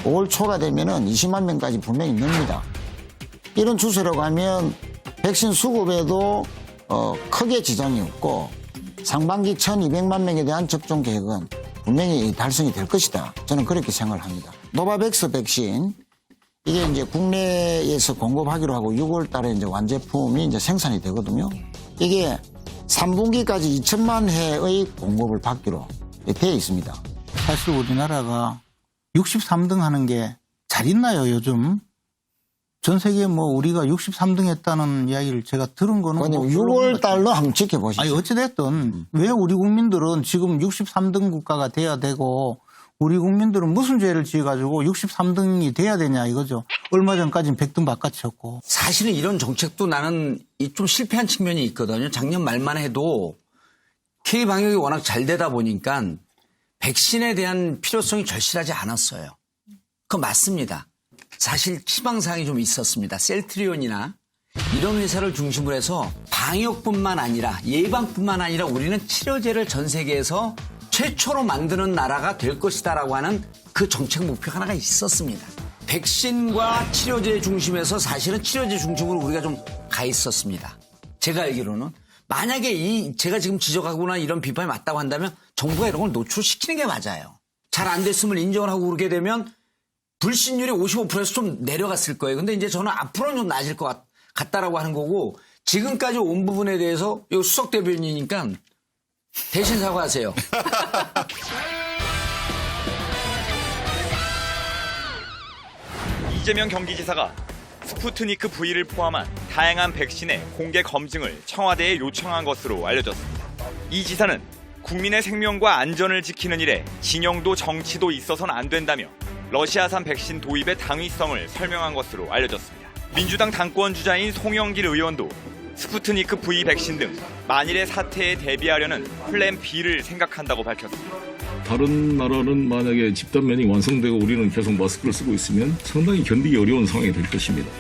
5월 초가 되면은 20만 명까지 분명히 넘니다. 이런 추세로 가면 백신 수급에도 크게 지장이 없고 상반기 1,200만 명에 대한 접종 계획은 분명히 달성이 될 것이다. 저는 그렇게 생각을 합니다. 노바백스 백신 이게 이제 국내에서 공급하기로 하고 6월 달에 이제 완제품이 이제 생산이 되거든요. 이게 3분기까지 2천만 회의 공급을 받기로 되어 있습니다. 사실 우리나라가 63등 하는 게 잘 있나요, 요즘? 전 세계에 뭐 우리가 63등 했다는 이야기를 제가 들은 거는. 6월 달로 한번 지켜보시죠. 아니, 어찌됐든 왜 우리 국민들은 지금 63등 국가가 돼야 되고 우리 국민들은 무슨 죄를 지어가지고 63등이 돼야 되냐 이거죠. 얼마 전까지는 100등 바깥이었고. 사실은 이런 정책도 나는 좀 실패한 측면이 있거든요. 작년 말만 해도 K방역이 워낙 잘 되다 보니까 백신에 대한 필요성이 절실하지 않았어요. 그거 맞습니다. 사실 희망사항이 좀 있었습니다. 셀트리온이나 이런 회사를 중심으로 해서 방역뿐만 아니라 예방뿐만 아니라 우리는 치료제를 전 세계에서 최초로 만드는 나라가 될 것이다라고 하는 그 정책 목표 하나가 있었습니다. 백신과 치료제 중심에서 사실은 치료제 중심으로 우리가 좀 가 있었습니다. 제가 알기로는 만약에 제가 지금 지적하거나 이런 비판이 맞다고 한다면 정부가 이런 걸 노출시키는 게 맞아요. 잘 안 됐음을 인정을 하고 그러게 되면 불신율이 55%에서 좀 내려갔을 거예요. 근데 이제 저는 앞으로는 좀 낮을 것 같다라고 하는 거고 지금까지 온 부분에 대해서 이 수석 대변인이니까 대신 사과하세요. 이재명 경기지사가 스푸트니크 V를 포함한 다양한 백신의 공개 검증을 청와대에 요청한 것으로 알려졌습니다. 이 지사는 국민의 생명과 안전을 지키는 일에 진영도 정치도 있어서는 안 된다며 러시아산 백신 도입의 당위성을 설명한 것으로 알려졌습니다. 민주당 당권 주자인 송영길 의원도 스푸트니크 V 백신 등 만일의 사태에 대비하려는 플랜 B를 생각한다고 밝혔습니다. 다른 나라는 만약에 집단 면역이 완성되고 우리는 계속 마스크를 쓰고 있으면 상당히 견디기 어려운 상황이 될 것입니다.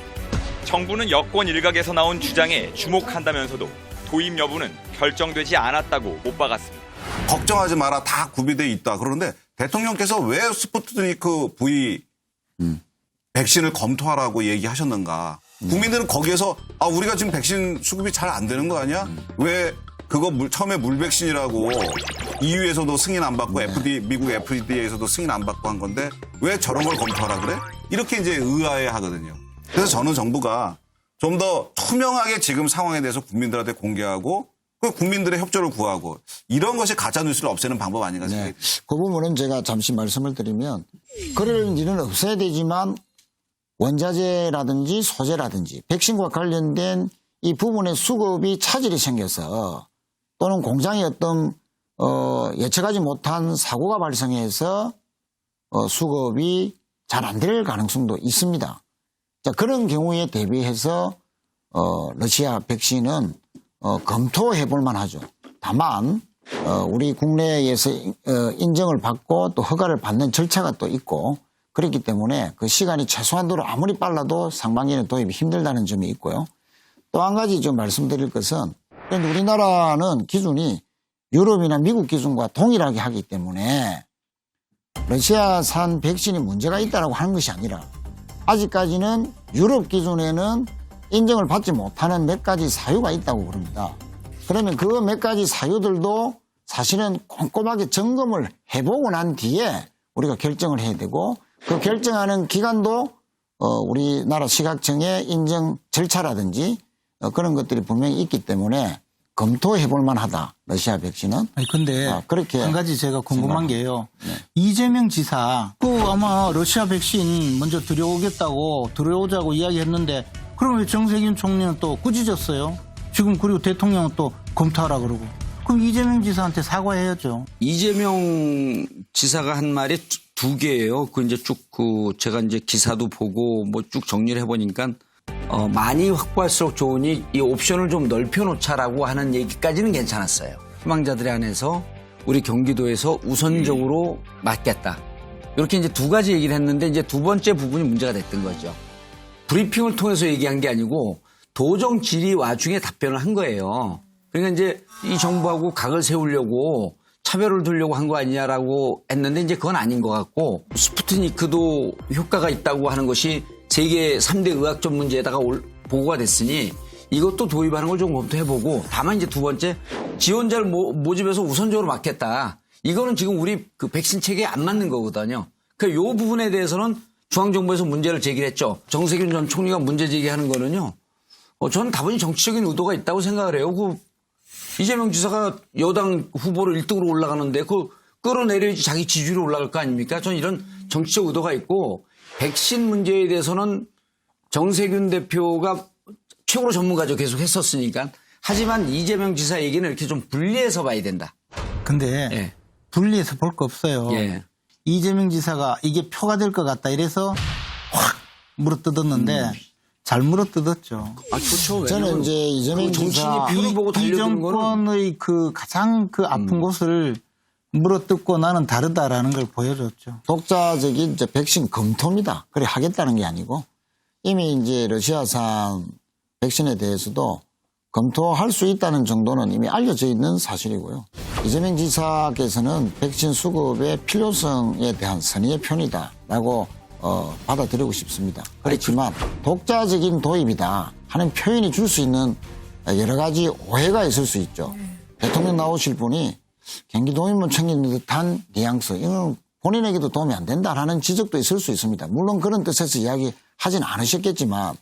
정부는 여권 일각에서 나온 주장에 주목한다면서도 도입 여부는 결정되지 않았다고 못 박았습니다. 걱정하지 마라. 다 구비돼 있다. 그러는데 대통령께서 왜 스푸트니크 V 백신을 검토하라고 얘기하셨는가. 국민들은 거기에서 우리가 지금 백신 수급이 잘 안 되는 거 아니야? 왜 그거 처음에 물백신이라고 EU에서도 승인 안 받고 미국 FDA에서도 승인 안 받고 한 건데 왜 저런 걸 검토하라 그래? 이렇게 이제 의아해 하거든요. 그래서 저는 정부가 좀 더 투명하게 지금 상황에 대해서 국민들한테 공개하고 그 국민들의 협조를 구하고 이런 것이 가짜 뉴스를 없애는 방법 아닌가 생각이 듭니다. 그 부분은 제가 잠시 말씀을 드리면 그럴 일은 없어야 되지만 원자재라든지 소재라든지 백신과 관련된 이 부분의 수급이 차질이 생겨서 또는 공장에 어떤 예측하지 못한 사고가 발생해서 수급이 잘 안 될 가능성도 있습니다. 자, 그런 경우에 대비해서 러시아 백신은 검토해 볼 만하죠. 다만 우리 국내에서 인정을 받고 또 허가를 받는 절차가 또 있고 그렇기 때문에 그 시간이 최소한도로 아무리 빨라도 상반기에는 도입이 힘들다는 점이 있고요. 또 한 가지 좀 말씀드릴 것은 우리나라는 기준이 유럽이나 미국 기준과 동일하게 하기 때문에 러시아산 백신이 문제가 있다고 하는 것이 아니라 아직까지는 유럽 기준에는 인정을 받지 못하는 몇 가지 사유가 있다고 그럽니다. 그러면 그 몇 가지 사유들도 사실은 꼼꼼하게 점검을 해보고 난 뒤에 우리가 결정을 해야 되고 그 결정하는 기간도 우리나라 식약청의 인정 절차라든지 그런 것들이 분명히 있기 때문에 검토해 볼 만하다. 러시아 백신은. 아니 근데 그렇게 한 가지 제가 궁금한 게요. 네. 이재명 지사 아마 러시아 백신 먼저 들여오자고 이야기했는데 그럼 왜 정세균 총리는 또 꾸짖었어요? 지금 그리고 대통령은 또 검토하라 그러고. 그럼 이재명 지사한테 사과해야죠. 이재명 지사가 한 말이 두 개예요. 그 이제 쭉 제가 이제 기사도 보고 뭐 쭉 정리를 해보니까 많이 확보할수록 좋으니 이 옵션을 좀 넓혀놓자라고 하는 얘기까지는 괜찮았어요. 희망자들에 한해서 우리 경기도에서 우선적으로 맞겠다. 이렇게 이제 두 가지 얘기를 했는데 이제 두 번째 부분이 문제가 됐던 거죠. 브리핑을 통해서 얘기한 게 아니고 도정 질의 와중에 답변을 한 거예요. 그러니까 이제 이 정부하고 각을 세우려고 차별을 두려고 한 거 아니냐라고 했는데 이제 그건 아닌 것 같고 스푸트니크도 효과가 있다고 하는 것이 세계 3대 의학 전문지에다가 보고가 됐으니 이것도 도입하는 걸 좀 검토해보고 다만 이제 두 번째 지원자를 모집해서 우선적으로 맞겠다. 이거는 지금 우리 그 백신 체계에 안 맞는 거거든요. 그러니까 이 부분에 대해서는 중앙정부에서 문제를 제기했죠. 정세균 전 총리가 문제 제기하는 거는요. 저는 다분히 정치적인 의도가 있다고 생각을 해요. 이재명 지사가 여당 후보로 1등으로 올라가는데 끌어내려야지 자기 지지율이 올라갈 거 아닙니까? 저는 이런 정치적 의도가 있고 백신 문제에 대해서는 정세균 대표가 최고로 전문가죠. 계속 했었으니까. 하지만 이재명 지사 얘기는 이렇게 좀 분리해서 봐야 된다. 근데 분리해서 볼 거 없어요. 이재명 지사가 이게 표가 될 것 같다 이래서 확 물어뜯었는데 잘 물어뜯었죠. 좋죠. 저는 이제 이재명 지사 표를 보고 이 정권의 그 가장 아픈 곳을 물어뜯고 나는 다르다라는 걸 보여줬죠. 독자적인 이제 백신 검토입니다. 그래 하겠다는 게 아니고 이미 이제 러시아산 백신에 대해서도 검토할 수 있다는 정도는 이미 알려져 있는 사실이고요. 이재명 지사께서는 백신 수급의 필요성에 대한 선의의 표현이다라고 받아들이고 싶습니다. 그렇지만 독자적인 도입이다 하는 표현이 줄 수 있는 여러 가지 오해가 있을 수 있죠. 대통령 나오실 분이 경기도민만 챙기는 듯한 뉘앙스, 이건 본인에게도 도움이 안 된다라는 지적도 있을 수 있습니다. 물론 그런 뜻에서 이야기하진 않으셨겠지만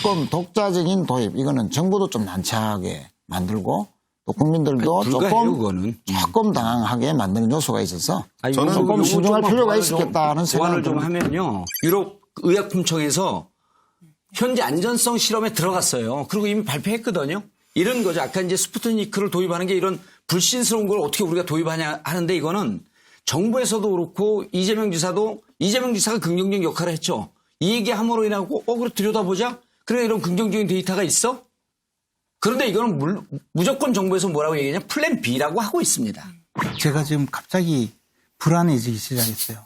조금 독자적인 도입, 이거는 정부도 좀 난처하게 만들고 또 국민들도 조금 당황하게 만드는 요소가 있어서 저는 조금 신중할 필요가 있었겠다는 생각을 좀 하면요. 유럽 의약품청에서 현재 안전성 실험에 들어갔어요. 그리고 이미 발표했거든요. 이런 거죠. 아까 이제 스푸트니크를 도입하는 게 이런 불신스러운 걸 어떻게 우리가 도입하냐 하는데 이거는 정부에서도 그렇고 이재명 지사가 긍정적 역할을 했죠. 이 얘기함으로 인하고 그래 들여다보자. 그래 이런 긍정적인 데이터가 있어? 그런데 이거는 무조건 정부에서 뭐라고 얘기하냐? 플랜 B라고 하고 있습니다. 제가 지금 갑자기 불안해지기 시작했어요.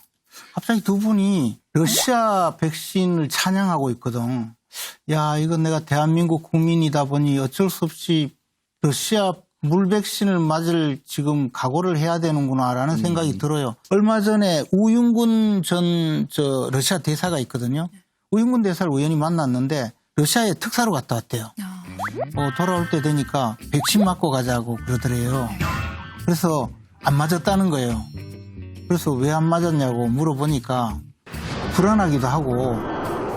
갑자기 두 분이 러시아 백신을 찬양하고 있거든. 야, 이건 내가 대한민국 국민이다 보니 어쩔 수 없이 러시아 물 백신을 맞을 지금 각오를 해야 되는구나라는 생각이 들어요. 얼마 전에 우윤군 전 러시아 대사가 있거든요. 우윤군 대사를 우연히 만났는데 러시아에 특사로 갔다 왔대요. 돌아올 때 되니까 백신 맞고 가자고 그러더래요. 그래서 안 맞았다는 거예요. 그래서 왜 안 맞았냐고 물어보니까 불안하기도 하고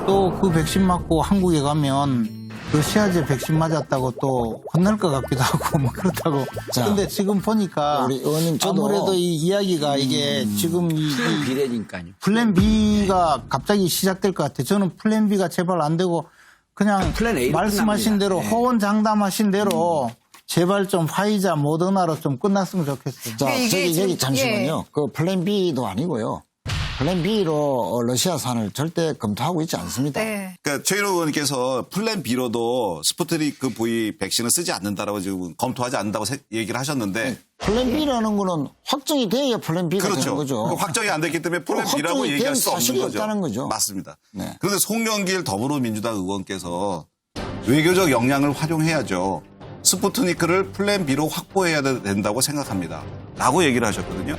또 그 백신 맞고 한국에 가면 러시아제 백신 맞았다고 또 혼날 것 같기도 하고 뭐 그렇다고. 자, 근데 지금 보니까 우리 의원님 저도 아무래도 이 이야기가 이게 지금 이 비례니까요. 플랜 B가 갑자기 시작될 것 같아요. 저는 플랜 B가 제발 안 되고 그냥 플랜 A로 말씀하신 끝납니다. 대로 네. 호언장담하신 대로 제발 좀 화이자 모더나로 좀 끝났으면 좋겠어요. 자, 저기 잠시만요. 그 플랜 B도 아니고요. 플랜 B로 러시아산을 절대 검토하고 있지 않습니다. 네. 그러니까 최인호 의원님께서 플랜 B로도 스푸트니크 V 백신을 쓰지 않는다라고 지금 검토하지 않는다고 얘기를 하셨는데 플랜 B라는 거는 확정이 돼야 플랜 B가 그렇죠. 되는 거죠. 확정이 안 됐기 때문에 플랜 B라고 확정이 얘기할 된 수 없는 사실이 거죠. 없다는 거죠. 맞습니다. 네. 그런데 송영길 더불어민주당 의원께서 외교적 역량을 활용해야죠. 스푸트니크를 플랜 B로 확보해야 된다고 생각합니다. 라고 얘기를 하셨거든요.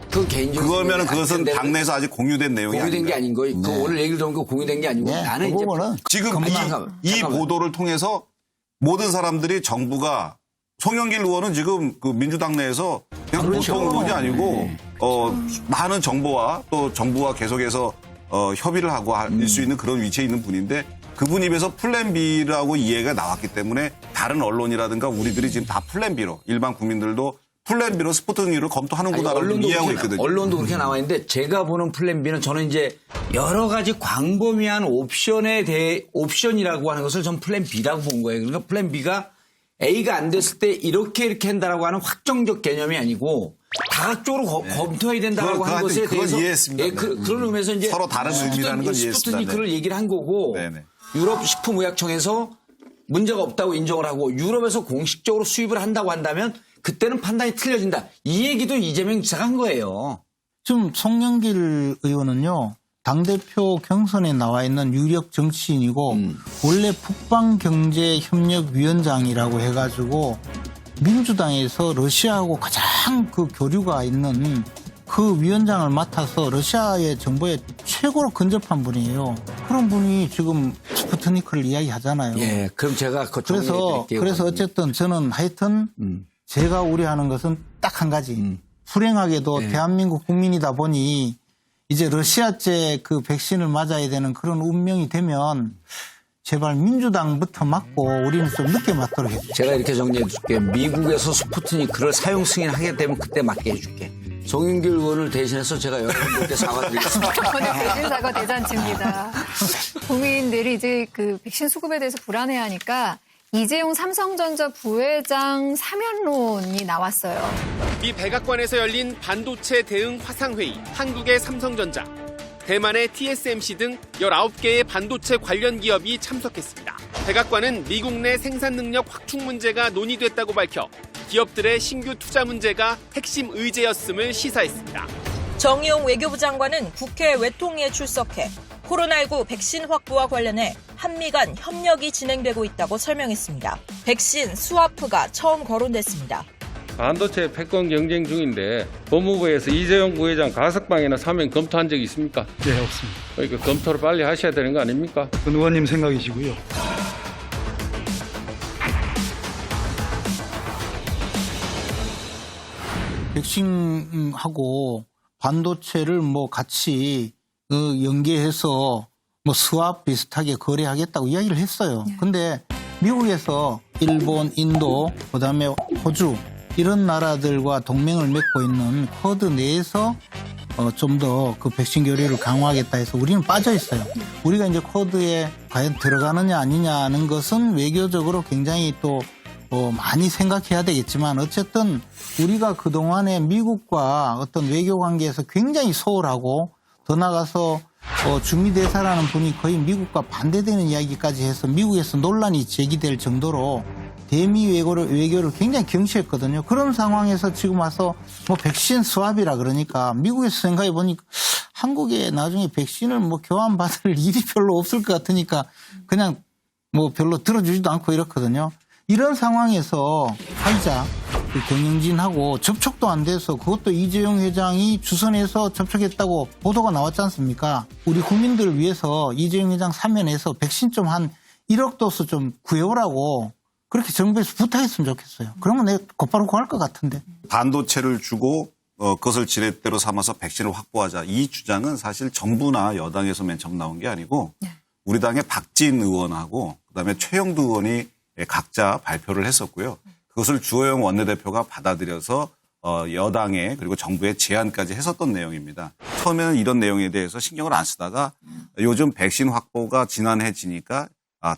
그 개인적인 그거면은 생각이 그것은 아닌데 당내에서 아직 공유된 내용이 공유된 게 아닌 거예요. 그 오늘 얘기를 들은 거 공유된 게 아니고 나는 이제 지금 잠깐만. 이 보도를 통해서 모든 사람들이 정부가 송영길 의원은 지금 그 민주당 내에서 그냥 그렇죠. 보통 의원이 아니고 네. 많은 정보와 또 정부와 계속해서 협의를 하고 할 수 있는 그런 위치에 있는 분인데 그분 입에서 플랜 B라고 이해가 나왔기 때문에 다른 언론이라든가 우리들이 지금 다 플랜 B로 일반 국민들도 플랜 B로 스푸트니크를 검토하는구나라고 이해하고 있거든요. 언론도 그렇게 나와 있는데 제가 보는 플랜 B는 저는 이제 여러 가지 광범위한 옵션에 대해 옵션이라고 하는 것을 전 플랜 B라고 본 거예요. 그러니까 플랜 B가 A가 안 됐을 때 이렇게 한다라고 하는 확정적 개념이 아니고 다각적으로 검토해야 된다라고 하는 것에 그건 대해서 이해했습니다. 예, 그런 의미에서 이제 서로 다른 의미라는 건 이해했습니다. 스푸트니크를 얘기를 한 거고 네네. 유럽 식품의약청에서 문제가 없다고 인정을 하고 유럽에서 공식적으로 수입을 한다고 한다면 그때는 판단이 틀려진다. 이 얘기도 이재명 지사가 한 거예요. 지금 송영길 의원은요. 당대표 경선에 나와 있는 유력 정치인이고 원래 북방경제협력위원장이라고 해가지고 민주당에서 러시아하고 가장 그 교류가 있는 그 위원장을 맡아서 러시아의 정보에 최고로 근접한 분이에요. 그런 분이 지금 스푸트니크를 이야기하잖아요. 예, 그럼 제가 그래서 어쨌든 저는 하여튼 제가 우려하는 것은 딱 한 가지. 불행하게도 대한민국 국민이다 보니 이제 러시아제 그 백신을 맞아야 되는 그런 운명이 되면 제발 민주당부터 맞고 우리는 좀 늦게 맞도록 해주세요. 제가 이렇게 정리해 줄게요. 미국에서 스푸트니크를 사용 승인하게 되면 그때 맞게 해줄게. 송영길 의원을 대신해서 제가 여러분들께 사과드리겠습니다. 오늘 백신 사과 대잔치입니다. 국민들이 이제 그 백신 수급에 대해서 불안해하니까 이재용 삼성전자 부회장 사면론이 나왔어요. 미 백악관에서 열린 반도체 대응 화상회의, 한국의 삼성전자, 대만의 TSMC 등 19개의 반도체 관련 기업이 참석했습니다. 백악관은 미국 내 생산 능력 확충 문제가 논의됐다고 밝혀 기업들의 신규 투자 문제가 핵심 의제였음을 시사했습니다. 정의용 외교부 장관은 국회 외통위에 출석해 코로나19 백신 확보와 관련해 한미 간 협력이 진행되고 있다고 설명했습니다. 백신 스와프가 처음 거론됐습니다. 반도체 패권 경쟁 중인데 법무부에서 이재용 부회장 가석방이나 사면 검토한 적이 있습니까? 네, 없습니다. 그러니까 검토를 빨리 하셔야 되는 거 아닙니까? 그건 의원님 생각이시고요. 백신하고 반도체를 뭐 같이 연계해서 뭐 스왑 비슷하게 거래하겠다고 이야기를 했어요. 근데 미국에서 일본, 인도, 그다음에 호주 이런 나라들과 동맹을 맺고 있는 쿼드 내에서 좀 더 그 백신 교류를 강화하겠다 해서 우리는 빠져 있어요. 우리가 이제 쿼드에 과연 들어가느냐 아니냐는 것은 외교적으로 굉장히 또 많이 생각해야 되겠지만 어쨌든 우리가 그동안에 미국과 어떤 외교 관계에서 굉장히 소홀하고 더 나가서 주미대사라는 분이 거의 미국과 반대되는 이야기까지 해서 미국에서 논란이 제기될 정도로 대미 외교를 굉장히 경시했거든요. 그런 상황에서 지금 와서 뭐 백신 스왑이라 그러니까 미국에서 생각해 보니까 한국에 나중에 백신을 뭐 교환받을 일이 별로 없을 것 같으니까 그냥 뭐 별로 들어주지도 않고 이렇거든요. 이런 상황에서 화이자 경영진하고 접촉도 안 돼서 그것도 이재용 회장이 주선해서 접촉했다고 보도가 나왔지 않습니까? 우리 국민들을 위해서 이재용 회장 사면해서 백신 좀 한 1억 도수 좀 구해오라고 그렇게 정부에서 부탁했으면 좋겠어요. 그러면 내가 곧바로 구할 것 같은데. 반도체를 주고 그것을 지렛대로 삼아서 백신을 확보하자. 이 주장은 사실 정부나 여당에서 맨 처음 나온 게 아니고 우리 당의 박진 의원하고 그다음에 최영두 의원이 각자 발표를 했었고요. 그것을 주호영 원내대표가 받아들여서 여당에 그리고 정부에 제안까지 했었던 내용입니다. 처음에는 이런 내용에 대해서 신경을 안 쓰다가 요즘 백신 확보가 지난해지니까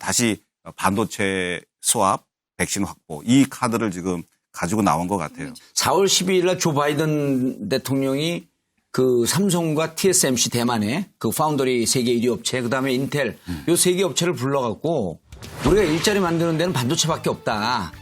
다시 반도체 수합, 백신 확보 이 카드를 지금 가지고 나온 것 같아요. 4월 12일 날 조 바이든 대통령이 그 삼성과 TSMC 대만의 그 파운더리 세계 1위 업체 그다음에 인텔 요 세 개 업체를 불러갖고 우리가 일자리 만드는 데는 반도체밖에 없다.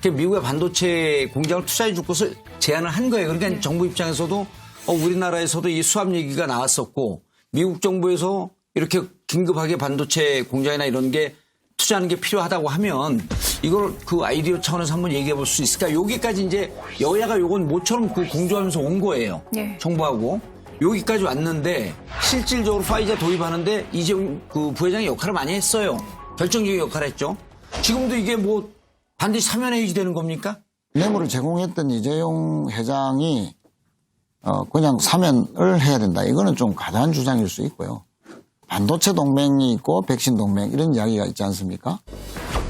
미국의 반도체 공장을 투자해 줄 것을 제안을 한 거예요. 그러니까 정부 입장에서도 우리나라에서도 이 수합 얘기가 나왔었고 미국 정부에서 이렇게 긴급하게 반도체 공장이나 이런 게 투자하는 게 필요하다고 하면 이걸 그 아이디어 차원에서 한번 얘기해 볼 수 있을까? 여기까지 이제 여야가 요건 모처럼 그 공조하면서 온 거예요. 네. 정부하고. 여기까지 왔는데 실질적으로 파이자 도입하는데 이재용 그 부회장이 역할을 많이 했어요. 결정적인 역할을 했죠. 지금도 이게 뭐 반드시 사면해야지 되는 겁니까? 뇌물을 제공했던 이재용 회장이 그냥 사면을 해야 된다. 이거는 좀 과다한 주장일 수 있고요. 반도체 동맹이 있고 백신 동맹 이런 이야기가 있지 않습니까?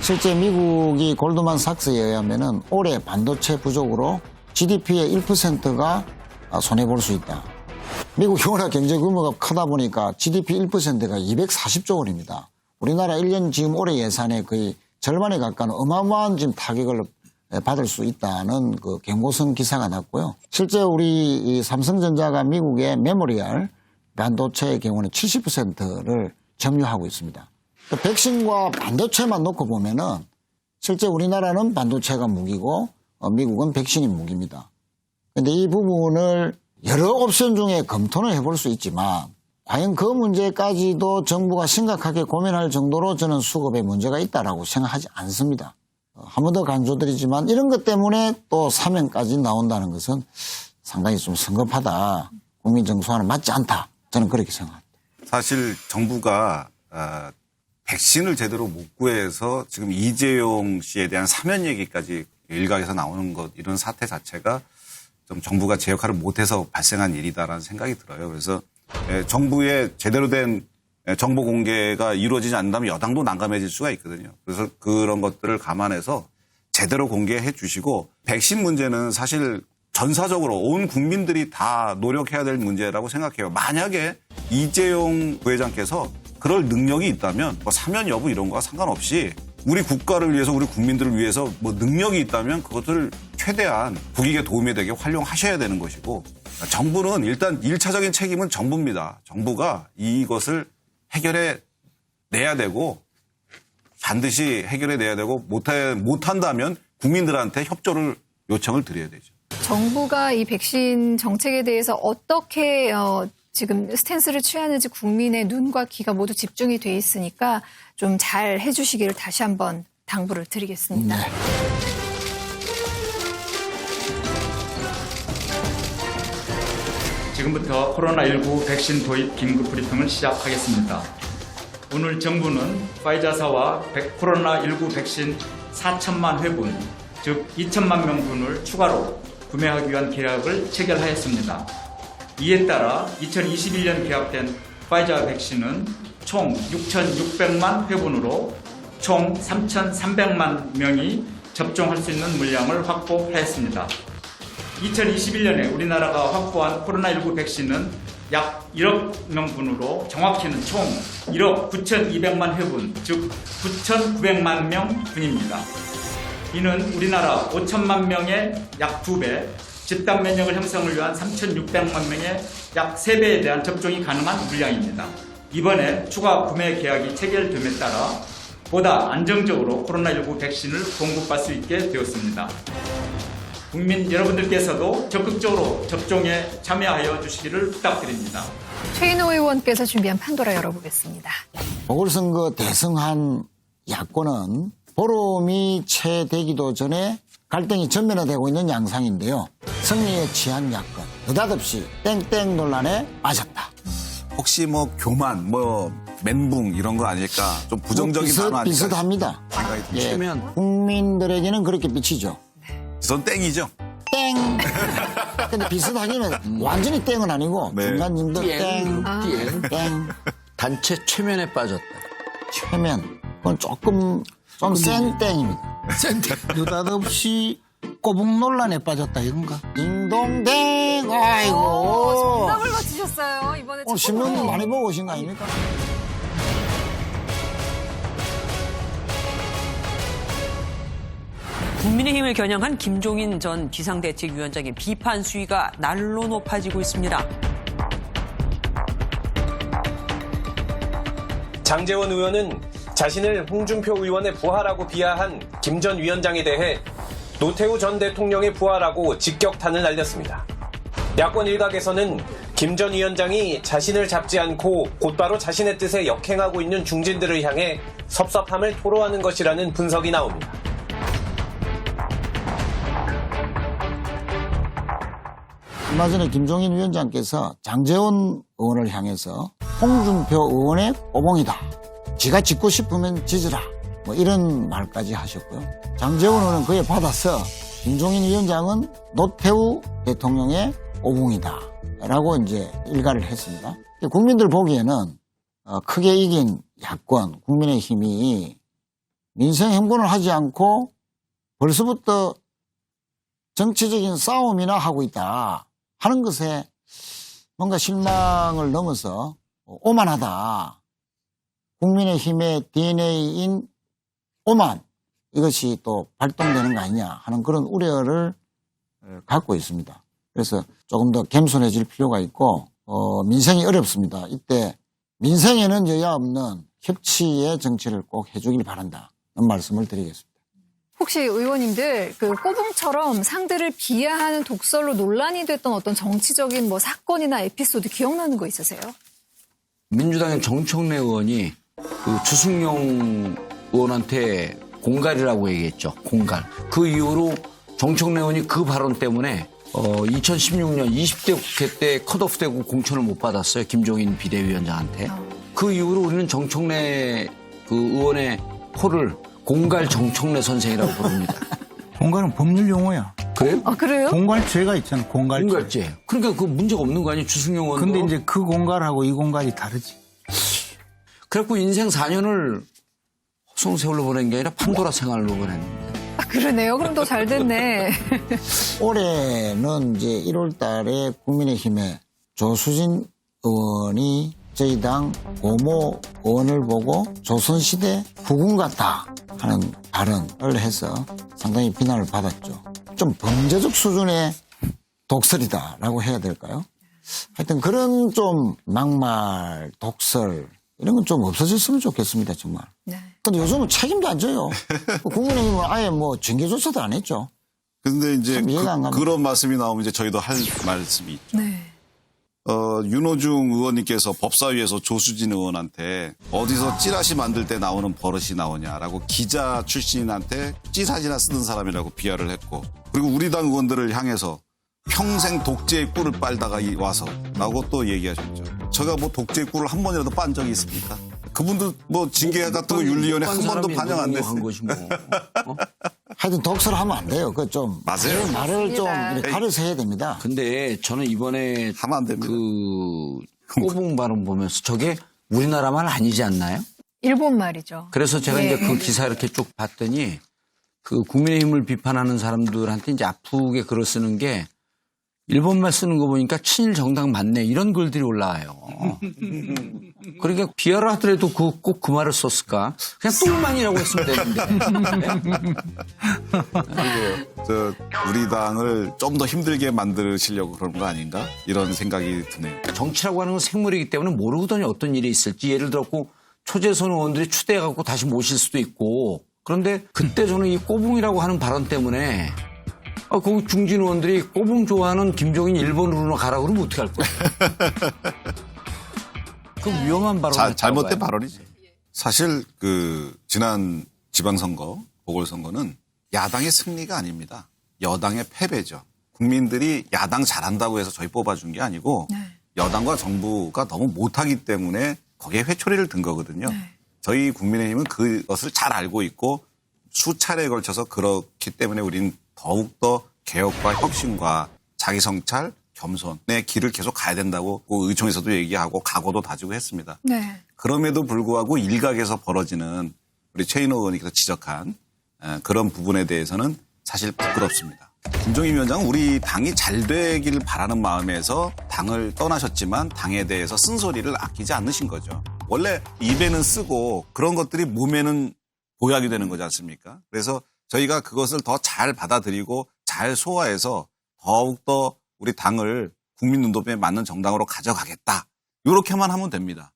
실제 미국이 골드만삭스에 의하면은 올해 반도체 부족으로 GDP의 1%가 손해볼 수 있다. 미국이 워낙 경제 규모가 크다 보니까 GDP 1%가 240조 원입니다. 우리나라 1년 지금 올해 예산의 거의 절반에 가까운 어마어마한 지금 타격을 받을 수 있다는 그 경고성 기사가 났고요. 실제 우리 이 삼성전자가 미국의 메모리알 반도체의 경우는 70%를 점유하고 있습니다. 백신과 반도체만 놓고 보면은 실제 우리나라는 반도체가 무기고 미국은 백신이 무기입니다. 그런데 이 부분을 여러 옵션 중에 검토는 해볼 수 있지만 과연 그 문제까지도 정부가 심각하게 고민할 정도로 저는 수급에 문제가 있다라고 생각하지 않습니다. 한 번 더 강조드리지만 이런 것 때문에 또 사면까지 나온다는 것은 상당히 좀 성급하다. 국민 정서와는 맞지 않다. 저는 그렇게 생각합니다. 사실 정부가 백신을 제대로 못 구해서 지금 이재용 씨에 대한 사면 얘기까지 일각에서 나오는 것 이런 사태 자체가 좀 정부가 제 역할을 못해서 발생한 일이다라는 생각이 들어요. 그래서 정부의 제대로 된 정보 공개가 이루어지지 않는다면 여당도 난감해질 수가 있거든요. 그래서 그런 것들을 감안해서 제대로 공개해 주시고 백신 문제는 사실 전사적으로 온 국민들이 다 노력해야 될 문제라고 생각해요. 만약에 이재용 부회장께서 그럴 능력이 있다면 뭐 사면 여부 이런 거와 상관없이 우리 국가를 위해서 우리 국민들을 위해서 뭐 능력이 있다면 그것을 최대한 국익에 도움이 되게 활용하셔야 되는 것이고 정부는 일단 1차적인 책임은 정부입니다. 정부가 이것을 해결해 내야 되고 반드시 해결해 내야 되고 못한다면 국민들한테 협조를 요청을 드려야 되죠. 정부가 이 백신 정책에 대해서 어떻게 지금 스탠스를 취하는지 국민의 눈과 귀가 모두 집중이 돼 있으니까 좀 잘 해주시기를 다시 한번 당부를 드리겠습니다. 네. 지금부터 코로나19 백신 도입 긴급 브리핑을 시작하겠습니다. 오늘 정부는 파이자사와 코로나19 백신 4천만 회분, 즉 2천만 명분을 추가로 구매하기 위한 계약을 체결하였습니다. 이에 따라 2021년 계약된 파이자 백신은 총 6,600만 회분으로 총 3,300만 명이 접종할 수 있는 물량을 확보하였습니다. 2021년에 우리나라가 확보한 코로나19 백신은 약 1억 명분으로 정확히는 총 1억 9,200만 회분, 즉 9,900만 명분입니다. 이는 우리나라 5천만 명의 약 2배, 집단 면역을 형성을 위한 3,600만 명의 약 3배에 대한 접종이 가능한 물량입니다. 이번에 추가 구매 계약이 체결됨에 따라 보다 안정적으로 코로나19 백신을 공급할 수 있게 되었습니다. 국민 여러분들께서도 적극적으로 접종에 참여하여 주시기를 부탁드립니다. 최인호 의원께서 준비한 판도라 열어보겠습니다. 보궐선거 대승한 야권은 보름이 채 되기도 전에 갈등이 전면화되고 있는 양상인데요. 승리에 취한 야권, 느닷없이 땡땡 논란에 빠졌다. 혹시 뭐 교만, 뭐 멘붕 이런 거 아닐까? 좀 부정적인 단어 아닐까? 비슷합니다. 생각이 예, 듭니다. 국민들에게는 그렇게 비치죠. 전 땡이죠. 땡! 땡. 근데 비슷하기는 완전히 땡은 아니고 네. 중간님도 땡. 땡. 단체 최면에 빠졌다. 최면. 그건 조금 좀 센 땡입니다. 느닷없이 꼬북 논란에 빠졌다 이건가? 딩동댕. 아이고. 정답을 맞히셨어요. 이번에 신문 많이 보고 오신 거 아닙니까? 국민의힘을 겨냥한 김종인 전 비상대책위원장의 비판 수위가 날로 높아지고 있습니다. 장제원 의원은 자신을 홍준표 의원의 부하라고 비하한 김 전 위원장에 대해 노태우 전 대통령의 부하라고 직격탄을 날렸습니다. 야권 일각에서는 김 전 위원장이 자신을 잡지 않고 곧바로 자신의 뜻에 역행하고 있는 중진들을 향해 섭섭함을 토로하는 것이라는 분석이 나옵니다. 얼마 전에 김종인 위원장께서 장제원 의원을 향해서 홍준표 의원의 꼬봉이다. 지가 짓고 싶으면 짓으라. 뭐 이런 말까지 하셨고요. 장제원 의원은 그에 받아서 김종인 위원장은 노태우 대통령의 꼬봉이다. 라고 이제 일가를 했습니다. 국민들 보기에는 크게 이긴 야권, 국민의힘이 민생 행보를 하지 않고 벌써부터 정치적인 싸움이나 하고 있다 하는 것에 뭔가 실망을 넘어서 오만하다. 국민의힘의 DNA인 오만, 이것이 또 발동되는 거 아니냐 하는 그런 우려를 갖고 있습니다. 그래서 조금 더 겸손해질 필요가 있고 민생이 어렵습니다. 이때 민생에는 여야 없는 협치의 정치를 꼭 해주길 바란다는 말씀을 드리겠습니다. 혹시 의원님들 그 꼬붕처럼 상대를 비하하는 독설로 논란이 됐던 어떤 정치적인 뭐 사건이나 에피소드 기억나는 거 있으세요? 민주당의 정청래 의원이 그 주승용 의원한테 공갈이라고 얘기했죠. 공갈. 그 이후로 정청래 의원이 그 발언 때문에 2016년 20대 국회 때 컷오프 되고 공천을 못 받았어요. 김종인 비대위원장한테. 그 이후로 우리는 정청래 그 의원의 호를 공갈 정청래 선생이라고 부릅니다. 공갈은 법률 용어야. 그래요? 아, 그래요? 공갈죄가 있잖아, 공갈죄. 공갈죄. 그러니까 그 문제가 없는 거 아니에요, 주승용 의원도. 근데 이제 그 공갈하고 이 공갈이 다르지. 그래갖고 인생 4년을 허송세월로 보낸 게 아니라 판도라 생활로 보냈는데. 아, 그러네요. 그럼 더 잘 됐네. 올해는 이제 1월 달에 국민의힘의 조수진 의원이 저희 당 고모 의원을 보고 조선시대 후궁 같다 하는 발언을 해서 상당히 비난을 받았죠. 좀 범죄적 수준의 독설이다라고 해야 될까요? 하여튼 그런 좀 막말, 독설 이런 건 좀 없어졌으면 좋겠습니다, 정말. 네. 근데 요즘은 책임도 안 져요. 국민의힘은 아예 뭐 징계조차도 안 했죠. 근데 이제 이해가 안 갑니다. 그런 말씀이 나오면 이제 저희도 할 말씀이 있죠. 네. 윤호중 의원님께서 법사위에서 조수진 의원한테 어디서 찌라시 만들 때 나오는 버릇이 나오냐라고 기자 출신한테 찌사지나 쓰는 사람이라고 비하를 했고, 그리고 우리 당 의원들을 향해서 평생 독재의 꿀을 빨다가 와서 라고 또 얘기하셨죠. 제가 뭐 독재의 꿀을 한 번이라도 빤 적이 있습니까? 그분도 뭐 징계 같은 거 윤리위원회 한 번도 반영 안 됐어요. 하여튼 독설하면 안 돼요. 그 좀 맞아요. 말을 좀 이렇게 가려서 해야 됩니다. 근데 저는 이번에 하면 안 됩니다. 그 꼬붕 발언 보면서 저게 우리나라 말 아니지 않나요? 일본 말이죠. 그래서 제가 네. 이제 그 기사 이렇게 쭉 봤더니 그 국민의힘을 비판하는 사람들한테 이제 아프게 글을 쓰는 게 일본말 쓰는 거 보니까 친일 정당 맞네 이런 글들이 올라와요. 그러니까 비하를 하더라도 꼭 그 말을 썼을까? 그냥 똥만이라고 했으면 되는데. 우리 당을 좀 더 힘들게 만드시려고 그런 거 아닌가? 이런 생각이 드네요. 정치라고 하는 건 생물이기 때문에 모르더니 어떤 일이 있을지 예를 들었고 초재선 의원들이 추대해갖고 다시 모실 수도 있고 그런데 그때 저는 이 꼬붕이라고 하는 발언 때문에 거기 중진 의원들이 꼬붕 좋아하는 김종인 일본으로 가라고 그러면 어떻게 할 거야? 그 위험한 발언. 잘못된 발언이지. 사실 지난 지방선거, 보궐선거는 야당의 승리가 아닙니다. 여당의 패배죠. 국민들이 야당 잘한다고 해서 저희 뽑아준 게 아니고 여당과 정부가 너무 못하기 때문에 거기에 회초리를 든 거거든요. 저희 국민의힘은 그것을 잘 알고 있고 수차례에 걸쳐서 그렇기 때문에 우리는 더욱더 개혁과 혁신과 자기 성찰, 겸손의 길을 계속 가야 된다고 의총에서도 얘기하고 각오도 다지고 했습니다. 네. 그럼에도 불구하고 일각에서 벌어지는 우리 최인호 의원님께서 지적한 그런 부분에 대해서는 사실 부끄럽습니다. 김종인 위원장은 우리 당이 잘 되길 바라는 마음에서 당을 떠나셨지만 당에 대해서 쓴소리를 아끼지 않으신 거죠. 원래 입에는 쓰고 그런 것들이 몸에는 보약이 되는 거지 않습니까? 그래서 저희가 그것을 더 잘 받아들이고 잘 소화해서 더욱더 우리 당을 국민 눈높이에 맞는 정당으로 가져가겠다. 이렇게만 하면 됩니다.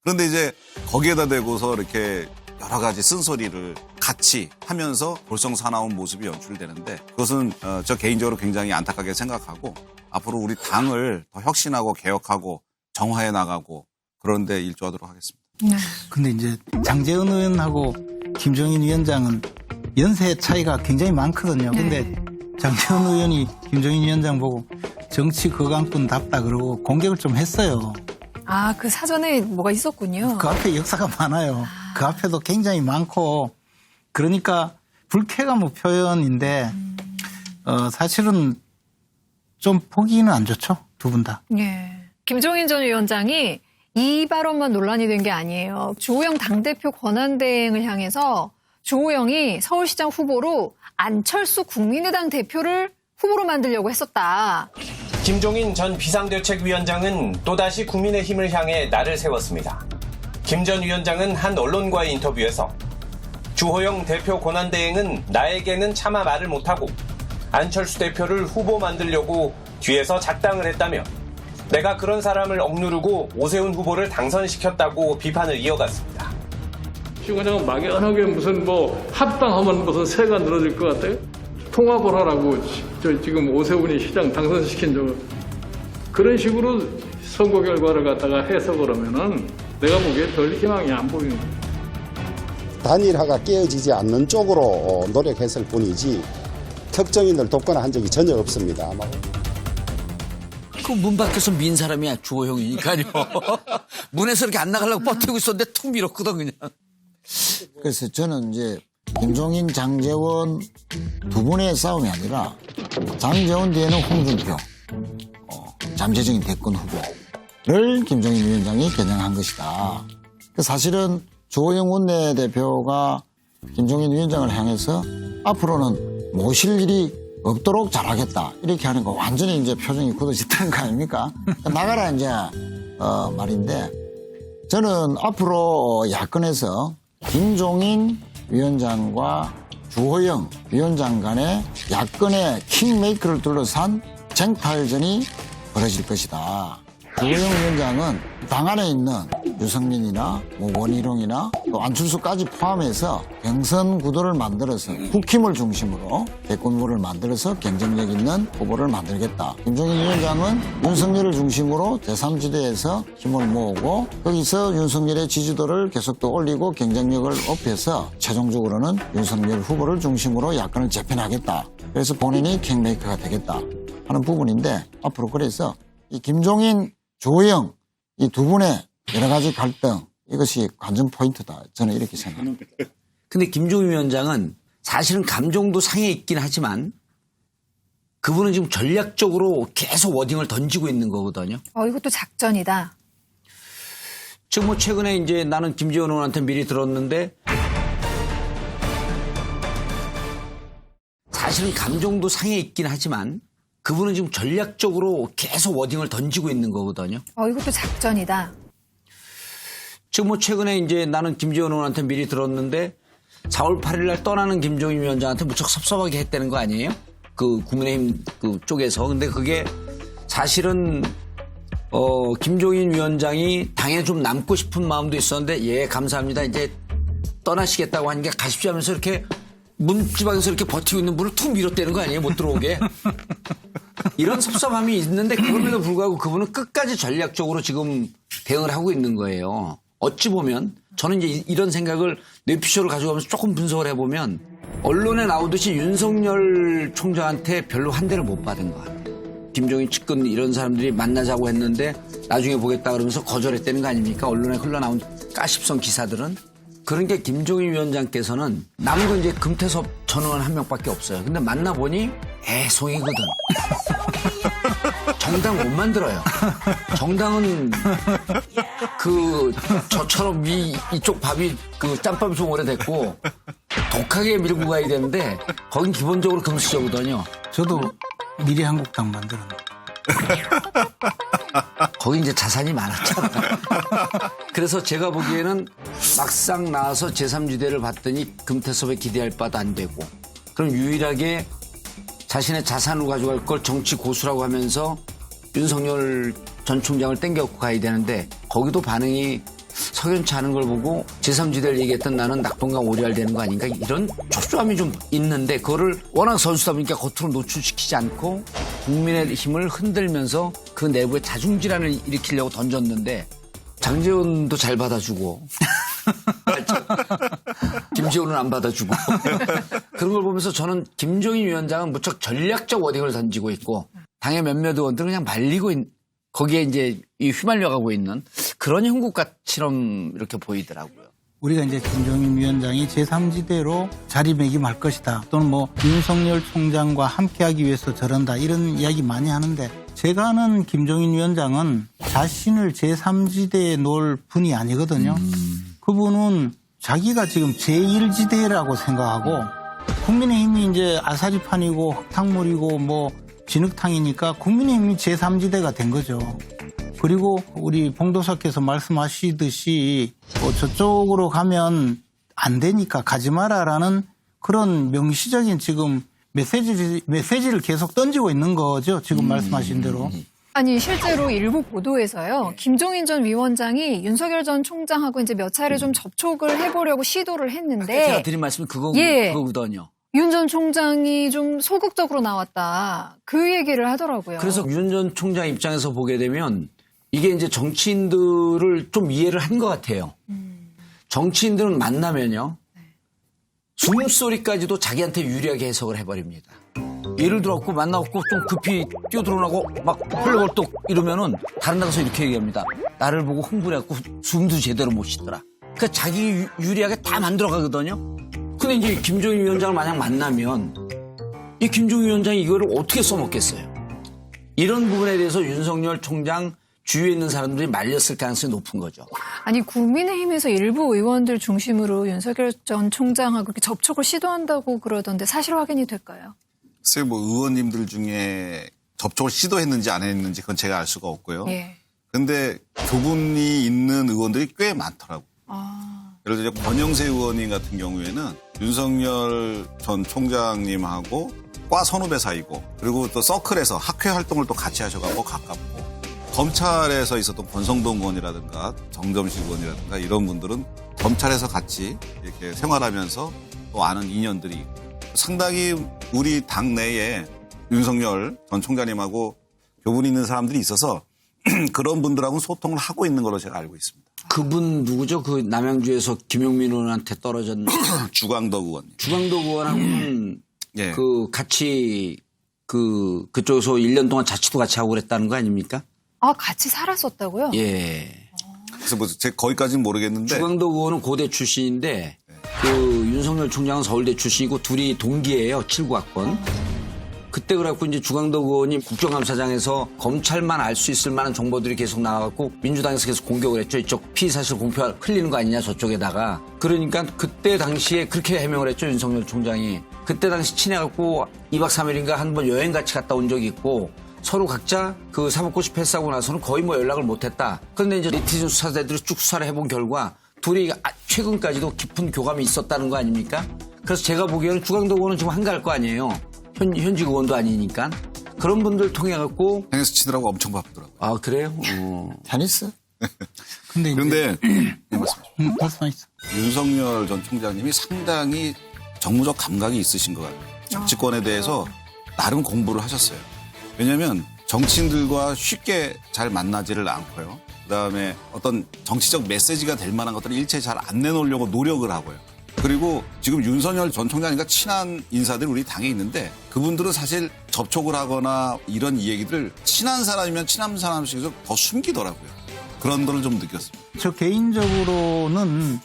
그런데 이제 거기에다 대고서 이렇게 여러 가지 쓴소리를 같이 하면서 볼썽사나운 모습이 연출되는데 그것은 저 개인적으로 굉장히 안타깝게 생각하고 앞으로 우리 당을 더 혁신하고 개혁하고 정화해 나가고 그런 데 일조하도록 하겠습니다. 네. 근데 이제 장제은 의원하고 김종인 위원장은 연세 차이가 굉장히 많거든요. 근데 장제은 의원이 김종인 위원장 보고 정치 거강꾼답다 그러고 공격을 좀 했어요. 아, 그 사전에 뭐가 있었군요. 그 앞에 역사가 많아요. 그 앞에도 굉장히 많고 그러니까 불쾌감 표현인데 사실은 좀 보기는 안 좋죠. 두 분 다. 예. 김종인 전 위원장이 이 발언만 논란이 된 게 아니에요. 주호영 당대표 권한대행을 향해서 주호영이 서울시장 후보로 안철수 국민의당 대표를 후보로 만들려고 했었다. 김종인 전 비상대책위원장은 또다시 국민의힘을 향해 날을 세웠습니다. 김 전 위원장은 한 언론과의 인터뷰에서 주호영 대표 권한대행은 나에게는 차마 말을 못하고 안철수 대표를 후보 만들려고 뒤에서 작당을 했다며 내가 그런 사람을 억누르고 오세훈 후보를 당선시켰다고 비판을 이어갔습니다. 시장은 막연하게 무슨 합당하면 무슨 새가 늘어질 것 같아요? 통합을 하라고 지금 오세훈이 시장 당선시킨 적 그런 식으로 선거 결과를 갖다가 해석을 하면은 내가 보기에 별 희망이 안 보이는 거예요. 단일화가 깨어지지 않는 쪽으로 노력했을 뿐이지 특정인을 돕거나 한 적이 전혀 없습니다. 그 문 밖에서 민 사람이야 주호영이니까요. 문에서 이렇게 안 나가려고 버티고 있었는데 툭 밀었거든 그냥. 그래서 저는 이제 김종인, 장제원 두 분의 싸움이 아니라 장제원 뒤에는 홍준표, 잠재적인 대권 후보를 김종인 위원장이 겨냥한 것이다. 사실은 주호영 원내대표가 김종인 위원장을 향해서 앞으로는 모실 일이 없도록 잘하겠다 이렇게 하는 거 완전히 이제 표정이 굳어졌다는 거 아닙니까? 나가라 이제 말인데 저는 앞으로 야권에서 김종인 위원장과 주호영 위원장 간의 야권의 킹메이커를 둘러싼 쟁탈전이 벌어질 것이다. 주호영 위원장은 당 안에 있는 유승민이나 원희룡이나 또 안철수까지 포함해서 경선 구도를 만들어서 국힘을 중심으로 대권 후보를 만들어서 경쟁력 있는 후보를 만들겠다. 김종인 위원장은 윤석열을 중심으로 제3지대에서 힘을 모으고 거기서 윤석열의 지지도를 계속 더 올리고 경쟁력을 높여서 최종적으로는 윤석열 후보를 중심으로 야권을 재편하겠다. 그래서 본인이 킹메이커가 되겠다 하는 부분인데 앞으로 그래서 이 김종인, 주호영 이 두 분의 여러 가지 갈등 이것이 관전 포인트다. 저는 이렇게 생각합니다. 근데 김종인 위원장은 사실은 감정도 상해 있긴 하지만 그분은 지금 전략적으로 계속 워딩을 던지고 있는 거거든요. 이것도 작전이다. 지금 최근에 이제 나는 김재원 의원한테 미리 들었는데 사실은 감정도 상해 있긴 하지만 그분은 지금 전략적으로 계속 워딩을 던지고 있는 거거든요. 이것도 작전이다. 지금 최근에 이제 나는 김재원 의원한테 미리 들었는데 4월 8일 날 떠나는 김종인 위원장한테 무척 섭섭하게 했다는 거 아니에요? 그 국민의힘 그 쪽에서. 근데 그게 사실은 김종인 위원장이 당에 좀 남고 싶은 마음도 있었는데 예 감사합니다 이제 떠나시겠다고 하니까 가십시오 하면서 이렇게 문지방에서 이렇게 버티고 있는 분을 툭 밀어대는 거 아니에요? 못 들어오게. 이런 섭섭함이 있는데 그럼에도 불구하고 그분은 끝까지 전략적으로 지금 대응을 하고 있는 거예요. 어찌 보면 저는 이제 이런 생각을 뇌피쇼를 가져가면서 조금 분석을 해보면 언론에 나오듯이 윤석열 총장한테 별로 한 대를 못 받은 것 같아요. 김종인 측근 이런 사람들이 만나자고 했는데 나중에 보겠다 그러면서 거절했다는 거 아닙니까? 언론에 흘러나온 까십성 기사들은. 그러니까 김종인 위원장께서는 남은 건 이제 금태섭 전 의원 한 명밖에 없어요. 근데 만나보니 애송이거든. 정당 못 만들어요. 정당은 저처럼 이쪽 밥이 짬밥이 좀 오래됐고 독하게 밀고 가야 되는데 거긴 기본적으로 금수저거든요. 저도 미래한국당 만들었는데. 거기 이제 자산이 많았잖아. 그래서 제가 보기에는 막상 나와서 제3지대를 봤더니 금태섭에 기대할 바도 안 되고 그럼 유일하게 자신의 자산으로 가져갈 걸 정치 고수라고 하면서 윤석열 전 총장을 땡겨갖고 가야 되는데 거기도 반응이 석연치 않은 걸 보고 제3지대를 얘기했던 나는 낙동강 오리알 되는 거 아닌가 이런 초조함이 좀 있는데 그거를 워낙 선수다 보니까 겉으로 노출시키지 않고 국민의 힘을 흔들면서 그 내부에 자중질환을 일으키려고 던졌는데 장제원도 잘 받아주고 김재원은 안 받아주고 그런 걸 보면서 저는 김종인 위원장은 무척 전략적 워딩을 던지고 있고 당의 몇몇 의원들은 그냥 말리고 거기에 이제 휘말려가고 있는 그런 형국같이럼 이렇게 보이더라고요. 우리가 이제 김종인 위원장이 제3지대로 자리매김할 것이다. 또는 뭐 윤석열 총장과 함께하기 위해서 저런다. 이런 이야기 많이 하는데 제가 아는 김종인 위원장은 자신을 제3지대에 놓을 분이 아니거든요. 그분은 자기가 지금 제1지대라고 생각하고 국민의힘이 이제 아사리판이고 흙탕물이고 뭐 진흙탕이니까 국민의힘이 제3지대가 된 거죠. 그리고 우리 봉도사께서 말씀하시듯이 저쪽으로 가면 안 되니까 가지 마라라는 그런 명시적인 지금 메시지를 계속 던지고 있는 거죠. 지금 말씀하신 대로. 아니 실제로 일부 보도에서요. 김종인 전 위원장이 윤석열 전 총장하고 이제 몇 차례 좀 접촉을 해보려고 시도를 했는데 제가 드린 말씀이 그거거든요. 윤 전 총장이 좀 소극적으로 나왔다. 그 얘기를 하더라고요. 그래서 윤 전 총장 입장에서 보게 되면 이게 이제 정치인들을 좀 이해를 한 것 같아요. 정치인들은 만나면요. 숨소리까지도 자기한테 유리하게 해석을 해버립니다. 예를 들어갖고 만나갖고 좀 급히 뛰어들어나고 막 헐레벌떡 이러면은 다른 나가서 이렇게 얘기합니다. 나를 보고 흥분해갖고 숨도 제대로 못 쉬더라. 그러니까 자기 유리하게 다 만들어가거든요. 근데 이제 김종인 위원장을 만약 만나면 이 김종인 위원장이 이거를 어떻게 써먹겠어요? 이런 부분에 대해서 윤석열 총장 주위에 있는 사람들이 말렸을 가능성이 높은 거죠. 아니 국민의힘에서 일부 의원들 중심으로 윤석열 전 총장하고 이렇게 접촉을 시도한다고 그러던데 사실 확인이 될까요? 글쎄요, 뭐 의원님들 중에 접촉을 시도했는지 안 했는지 그건 제가 알 수가 없고요. 그런데 교분이 있는 의원들이 꽤 많더라고요. 예를 들어 권영세 의원님 같은 경우에는 윤석열 전 총장님하고 과 선후배 사이고 그리고 또 서클에서 학회 활동을 또 같이 하셔가지고 가깝고 검찰에서 있었던 권성동 의원이라든가 정점식 의원이라든가 이런 분들은 검찰에서 같이 이렇게 생활하면서 또 아는 인연들이 있고 상당히 우리 당내에 윤석열 전 총장님하고 교분이 있는 사람들이 있어서 그런 분들하고는 소통을 하고 있는 걸로 제가 알고 있습니다. 그분 누구죠? 그 남양주에서 김용민 의원한테 떨어졌는 주광덕 의원님. 주광덕 의원하고는 같이 그쪽에서 1년 동안 자취도 같이 하고 그랬다는 거 아닙니까? 아, 같이 살았었다고요? 예. 그래서 뭐 제가 거기까지는 모르겠는데. 주광덕 의원은 고대 출신인데 그 윤석열 총장은 서울대 출신이고 둘이 동기예요. 79학번. 그때 그래갖고 이제 주광덕 의원이 국정감사장에서 검찰만 알 수 있을 만한 정보들이 계속 나와갖고 민주당에서 계속 공격을 했죠. 이쪽 피의사실 공표 흘리는 거 아니냐 저쪽에다가. 그러니까 그때 당시에 그렇게 해명을 했죠. 윤석열 총장이. 그때 당시 친해갖고 2박 3일인가 한 번 여행 같이 갔다 온 적이 있고 서로 각자 그 사법고시 패스하고 나서는 거의 뭐 연락을 못했다. 그런데 이제 네티즌 수사대들이 쭉 수사를 해본 결과 둘이 최근까지도 깊은 교감이 있었다는 거 아닙니까? 그래서 제가 보기에는 주광덕 의원은 지금 한가할 거 아니에요. 현직 의원도 아니니까. 그런 분들 통해갖고. 테니스 치느라고 엄청 바쁘더라고요. 아, 그래요? 테니스? 그런데 말씀하시죠. 윤석열 전 총장님이 상당히 정무적 감각이 있으신 것 같아요. 정치권에 대해서 나름 공부를 하셨어요. 왜냐하면 정치인들과 쉽게 잘 만나지를 않고요. 그다음에 어떤 정치적 메시지가 될 만한 것들을 일체 잘 안 내놓으려고 노력을 하고요. 그리고 지금 윤석열 전 총장님과 친한 인사들이 우리 당에 있는데 그분들은 사실 접촉을 하거나 이런 얘기들을 친한 사람이면 친한 사람씩 더 숨기더라고요. 그런 거를 좀 느꼈습니다. 저 개인적으로는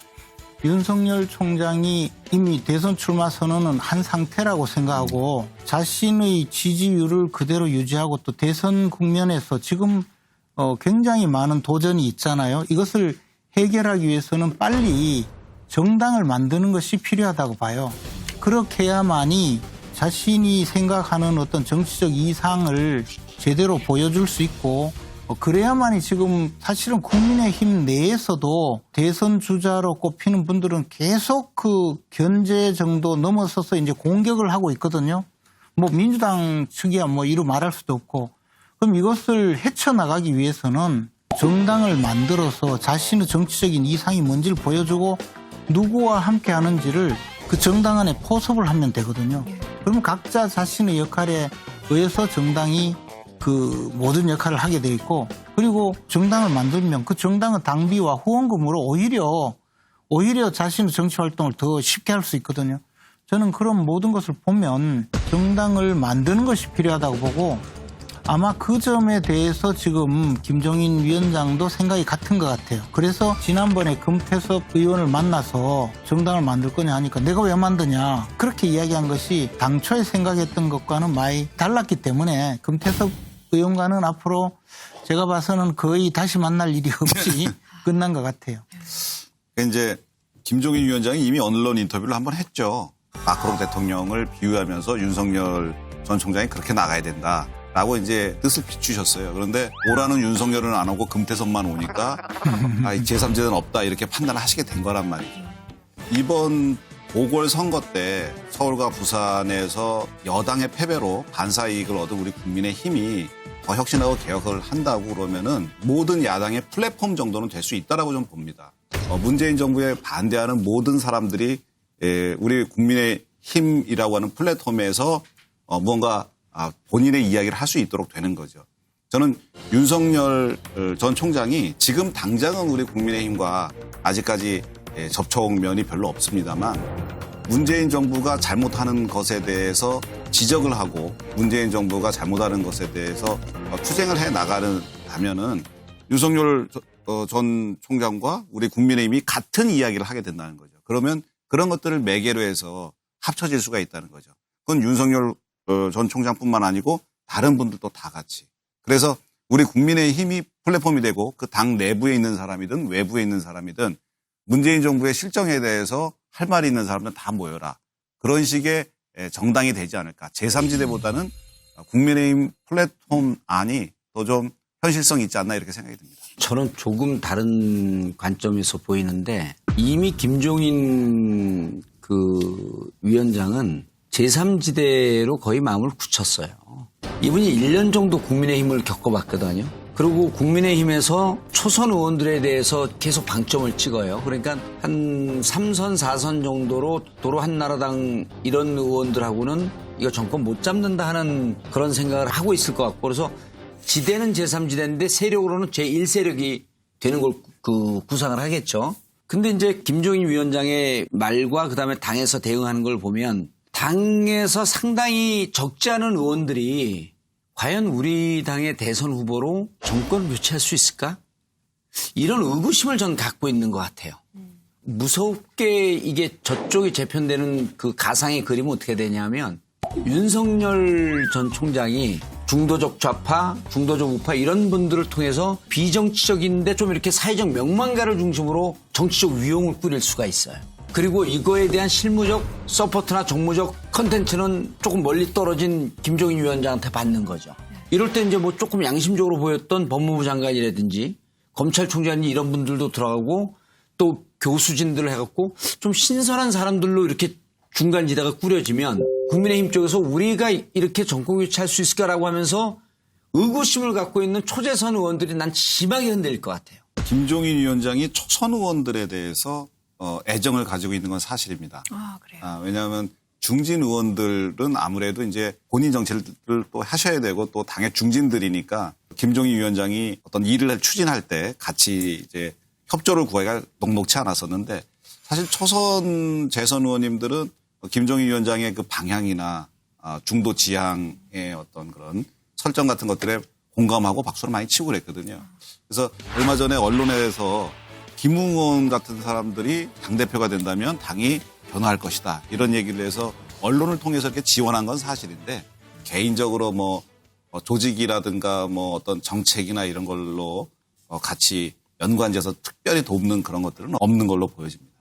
윤석열 총장이 이미 대선 출마 선언은 한 상태라고 생각하고 자신의 지지율을 그대로 유지하고 또 대선 국면에서 지금 굉장히 많은 도전이 있잖아요. 이것을 해결하기 위해서는 빨리 정당을 만드는 것이 필요하다고 봐요. 그렇게 해야만이 자신이 생각하는 어떤 정치적 이상을 제대로 보여줄 수 있고 그래야만이 지금 사실은 국민의힘 내에서도 대선 주자로 꼽히는 분들은 계속 그 견제 정도 넘어서서 이제 공격을 하고 있거든요. 뭐 민주당 측이야 뭐 이루 말할 수도 없고 그럼 이것을 헤쳐나가기 위해서는 정당을 만들어서 자신의 정치적인 이상이 뭔지를 보여주고 누구와 함께 하는지를 그 정당 안에 포섭을 하면 되거든요. 그러면 각자 자신의 역할에 의해서 정당이 그 모든 역할을 하게 돼 있고 그리고 정당을 만들면 그 정당은 당비와 후원금으로 오히려 자신의 정치 활동을 더 쉽게 할 수 있거든요. 저는 그런 모든 것을 보면 정당을 만드는 것이 필요하다고 보고 아마 그 점에 대해서 지금 김종인 위원장도 생각이 같은 것 같아요. 그래서 지난번에 금태섭 의원을 만나서 정당을 만들 거냐 하니까 내가 왜 만드냐 그렇게 이야기한 것이 당초에 생각했던 것과는 많이 달랐기 때문에 금태섭 의원과는 앞으로 제가 봐서는 거의 다시 만날 일이 없이 끝난 것 같아요. 이제 김종인 위원장이 이미 언론 인터뷰를 한번 했죠. 마크롱 대통령을 비유하면서 윤석열 전 총장이 그렇게 나가야 된다라고 이제 뜻을 비추셨어요. 그런데 오라는 윤석열은 안 오고 금태섭만 오니까 제3지대는 없다 이렇게 판단을 하시게 된 거란 말이죠. 이번 보궐선거 때 서울과 부산에서 여당의 패배로 반사이익을 얻은 우리 국민의힘이 더 혁신하고 개혁을 한다고 그러면은 모든 야당의 플랫폼 정도는 될 수 있다라고 좀 봅니다. 문재인 정부에 반대하는 모든 사람들이 우리 국민의힘이라고 하는 플랫폼에서 무언가 본인의 이야기를 할 수 있도록 되는 거죠. 저는 윤석열 전 총장이 지금 당장은 우리 국민의힘과 아직까지 접촉면이 별로 없습니다만 문재인 정부가 잘못하는 것에 대해서 지적을 하고 문재인 정부가 잘못하는 것에 대해서 투쟁을 해 나가면은 윤석열 전 총장과 우리 국민의힘이 같은 이야기를 하게 된다는 거죠. 그러면 그런 것들을 매개로 해서 합쳐질 수가 있다는 거죠. 그건 윤석열 전 총장뿐만 아니고 다른 분들도 다 같이. 그래서 우리 국민의힘이 플랫폼이 되고 그 당 내부에 있는 사람이든 외부에 있는 사람이든 문재인 정부의 실정에 대해서 할 말이 있는 사람들은 다 모여라. 그런 식의 정당이 되지 않을까. 제3지대보다는 국민의힘 플랫폼 안이 더 좀 현실성이 있지 않나 이렇게 생각이 듭니다. 저는 조금 다른 관점에서 보이는데 이미 김종인 그 위원장은 제3지대로 거의 마음을 굳혔어요. 이분이 1년 정도 국민의힘을 겪어봤거든요. 그리고 국민의힘에서 초선 의원들에 대해서 계속 방점을 찍어요. 그러니까 한 3선, 4선 정도로 도로 한나라당 이런 의원들하고는 이거 정권 못 잡는다 하는 그런 생각을 하고 있을 것 같고 그래서 지대는 제3지대인데 세력으로는 제1세력이 되는 걸 구상을 하겠죠. 근데 이제 김종인 위원장의 말과 그다음에 당에서 대응하는 걸 보면 당에서 상당히 적지 않은 의원들이 과연 우리 당의 대선 후보로 정권을 교체할 수 있을까? 이런 의구심을 전 갖고 있는 것 같아요. 무섭게 이게 저쪽이 재편되는 그 가상의 그림은 어떻게 되냐면 윤석열 전 총장이 중도적 좌파, 중도적 우파 이런 분들을 통해서 비정치적인데 좀 이렇게 사회적 명망가를 중심으로 정치적 위용을 꾸릴 수가 있어요. 그리고 이거에 대한 실무적 서포트나 정무적 컨텐츠는 조금 멀리 떨어진 김종인 위원장한테 받는 거죠. 이럴 때 이제 뭐 조금 양심적으로 보였던 법무부 장관이라든지 검찰총장이 이런 분들도 들어가고 또 교수진들을 해갖고 좀 신선한 사람들로 이렇게 중간지대가 꾸려지면 국민의힘 쪽에서 우리가 이렇게 정권 교체할 수 있을까라고 하면서 의구심을 갖고 있는 초재선 의원들이 난 심하게 흔들릴 것 같아요. 김종인 위원장이 초선 의원들에 대해서 애정을 가지고 있는 건 사실입니다. 아, 그래요? 왜냐하면 중진 의원들은 아무래도 이제 본인 정치를 또 하셔야 되고 또 당의 중진들이니까 김종인 위원장이 어떤 일을 추진할 때 같이 이제 협조를 구하기가 녹록치 않았었는데 사실 초선 재선 의원님들은 김종인 위원장의 그 방향이나 중도 지향의 어떤 그런 설정 같은 것들에 공감하고 박수를 많이 치고 그랬거든요. 그래서 얼마 전에 언론에서 김웅원 같은 사람들이 당대표가 된다면 당이 변화할 것이다. 이런 얘기를 해서 언론을 통해서 이렇게 지원한 건 사실인데 개인적으로 뭐 조직이라든가 뭐 어떤 정책이나 이런 걸로 같이 연관돼서 특별히 돕는 그런 것들은 없는 걸로 보여집니다.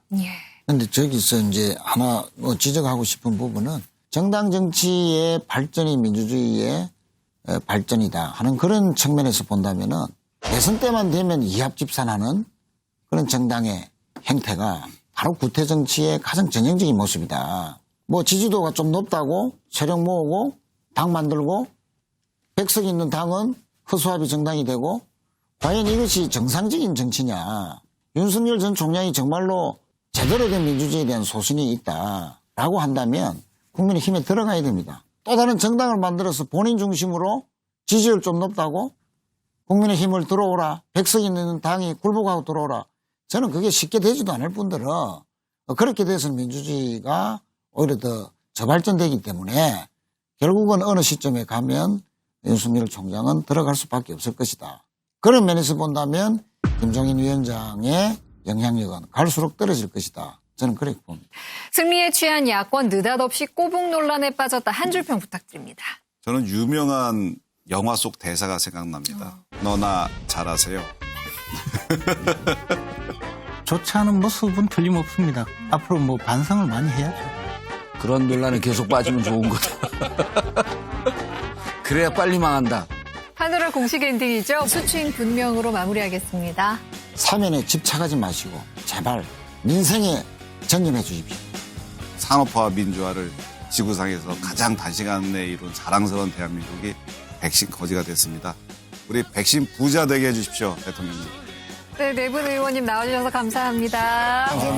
그런데 저기서 이제 하나 지적하고 싶은 부분은 정당 정치의 발전이 민주주의의 발전이다 하는 그런 측면에서 본다면은 대선 때만 되면 이합집산하는 그런 정당의 행태가 바로 구태 정치의 가장 전형적인 모습이다. 뭐 지지도가 좀 높다고 세력 모으고 당 만들고 백석 있는 당은 허수아비 정당이 되고 과연 이것이 정상적인 정치냐. 윤석열 전 총장이 정말로 제대로 된 민주주의에 대한 소신이 있다라고 한다면 국민의힘에 들어가야 됩니다. 또 다른 정당을 만들어서 본인 중심으로 지지율 좀 높다고 국민의힘을 들어오라. 백석 있는 당이 굴복하고 들어오라. 저는 그게 쉽게 되지도 않을 뿐더러 그렇게 돼서는 민주주의가 오히려 더 저발전되기 때문에 결국은 어느 시점에 가면 윤석열 총장은 들어갈 수밖에 없을 것이다. 그런 면에서 본다면 김종인 위원장의 영향력은 갈수록 떨어질 것이다. 저는 그렇게 봅니다. 승리에 취한 야권 느닷없이 꼬북 논란에 빠졌다. 한 줄 평 부탁드립니다. 저는 유명한 영화 속 대사가 생각납니다. 너나 잘하세요. 좋지 않은 모습은 틀림없습니다. 앞으로 뭐 반성을 많이 해야죠. 그런 논란에 계속 빠지면 좋은 거다. 그래야 빨리 망한다. 판도라 공식 엔딩이죠. 수취인 분명으로 마무리하겠습니다. 사면에 집착하지 마시고 제발 민생에 전념해 주십시오. 산업화와 민주화를 지구상에서 가장 단시간에 이룬 자랑스러운 대한민국이 백신 거지가 됐습니다. 우리 백신 부자 되게 해주십시오, 대통령님. 네, 네 분 의원님 나와주셔서 감사합니다.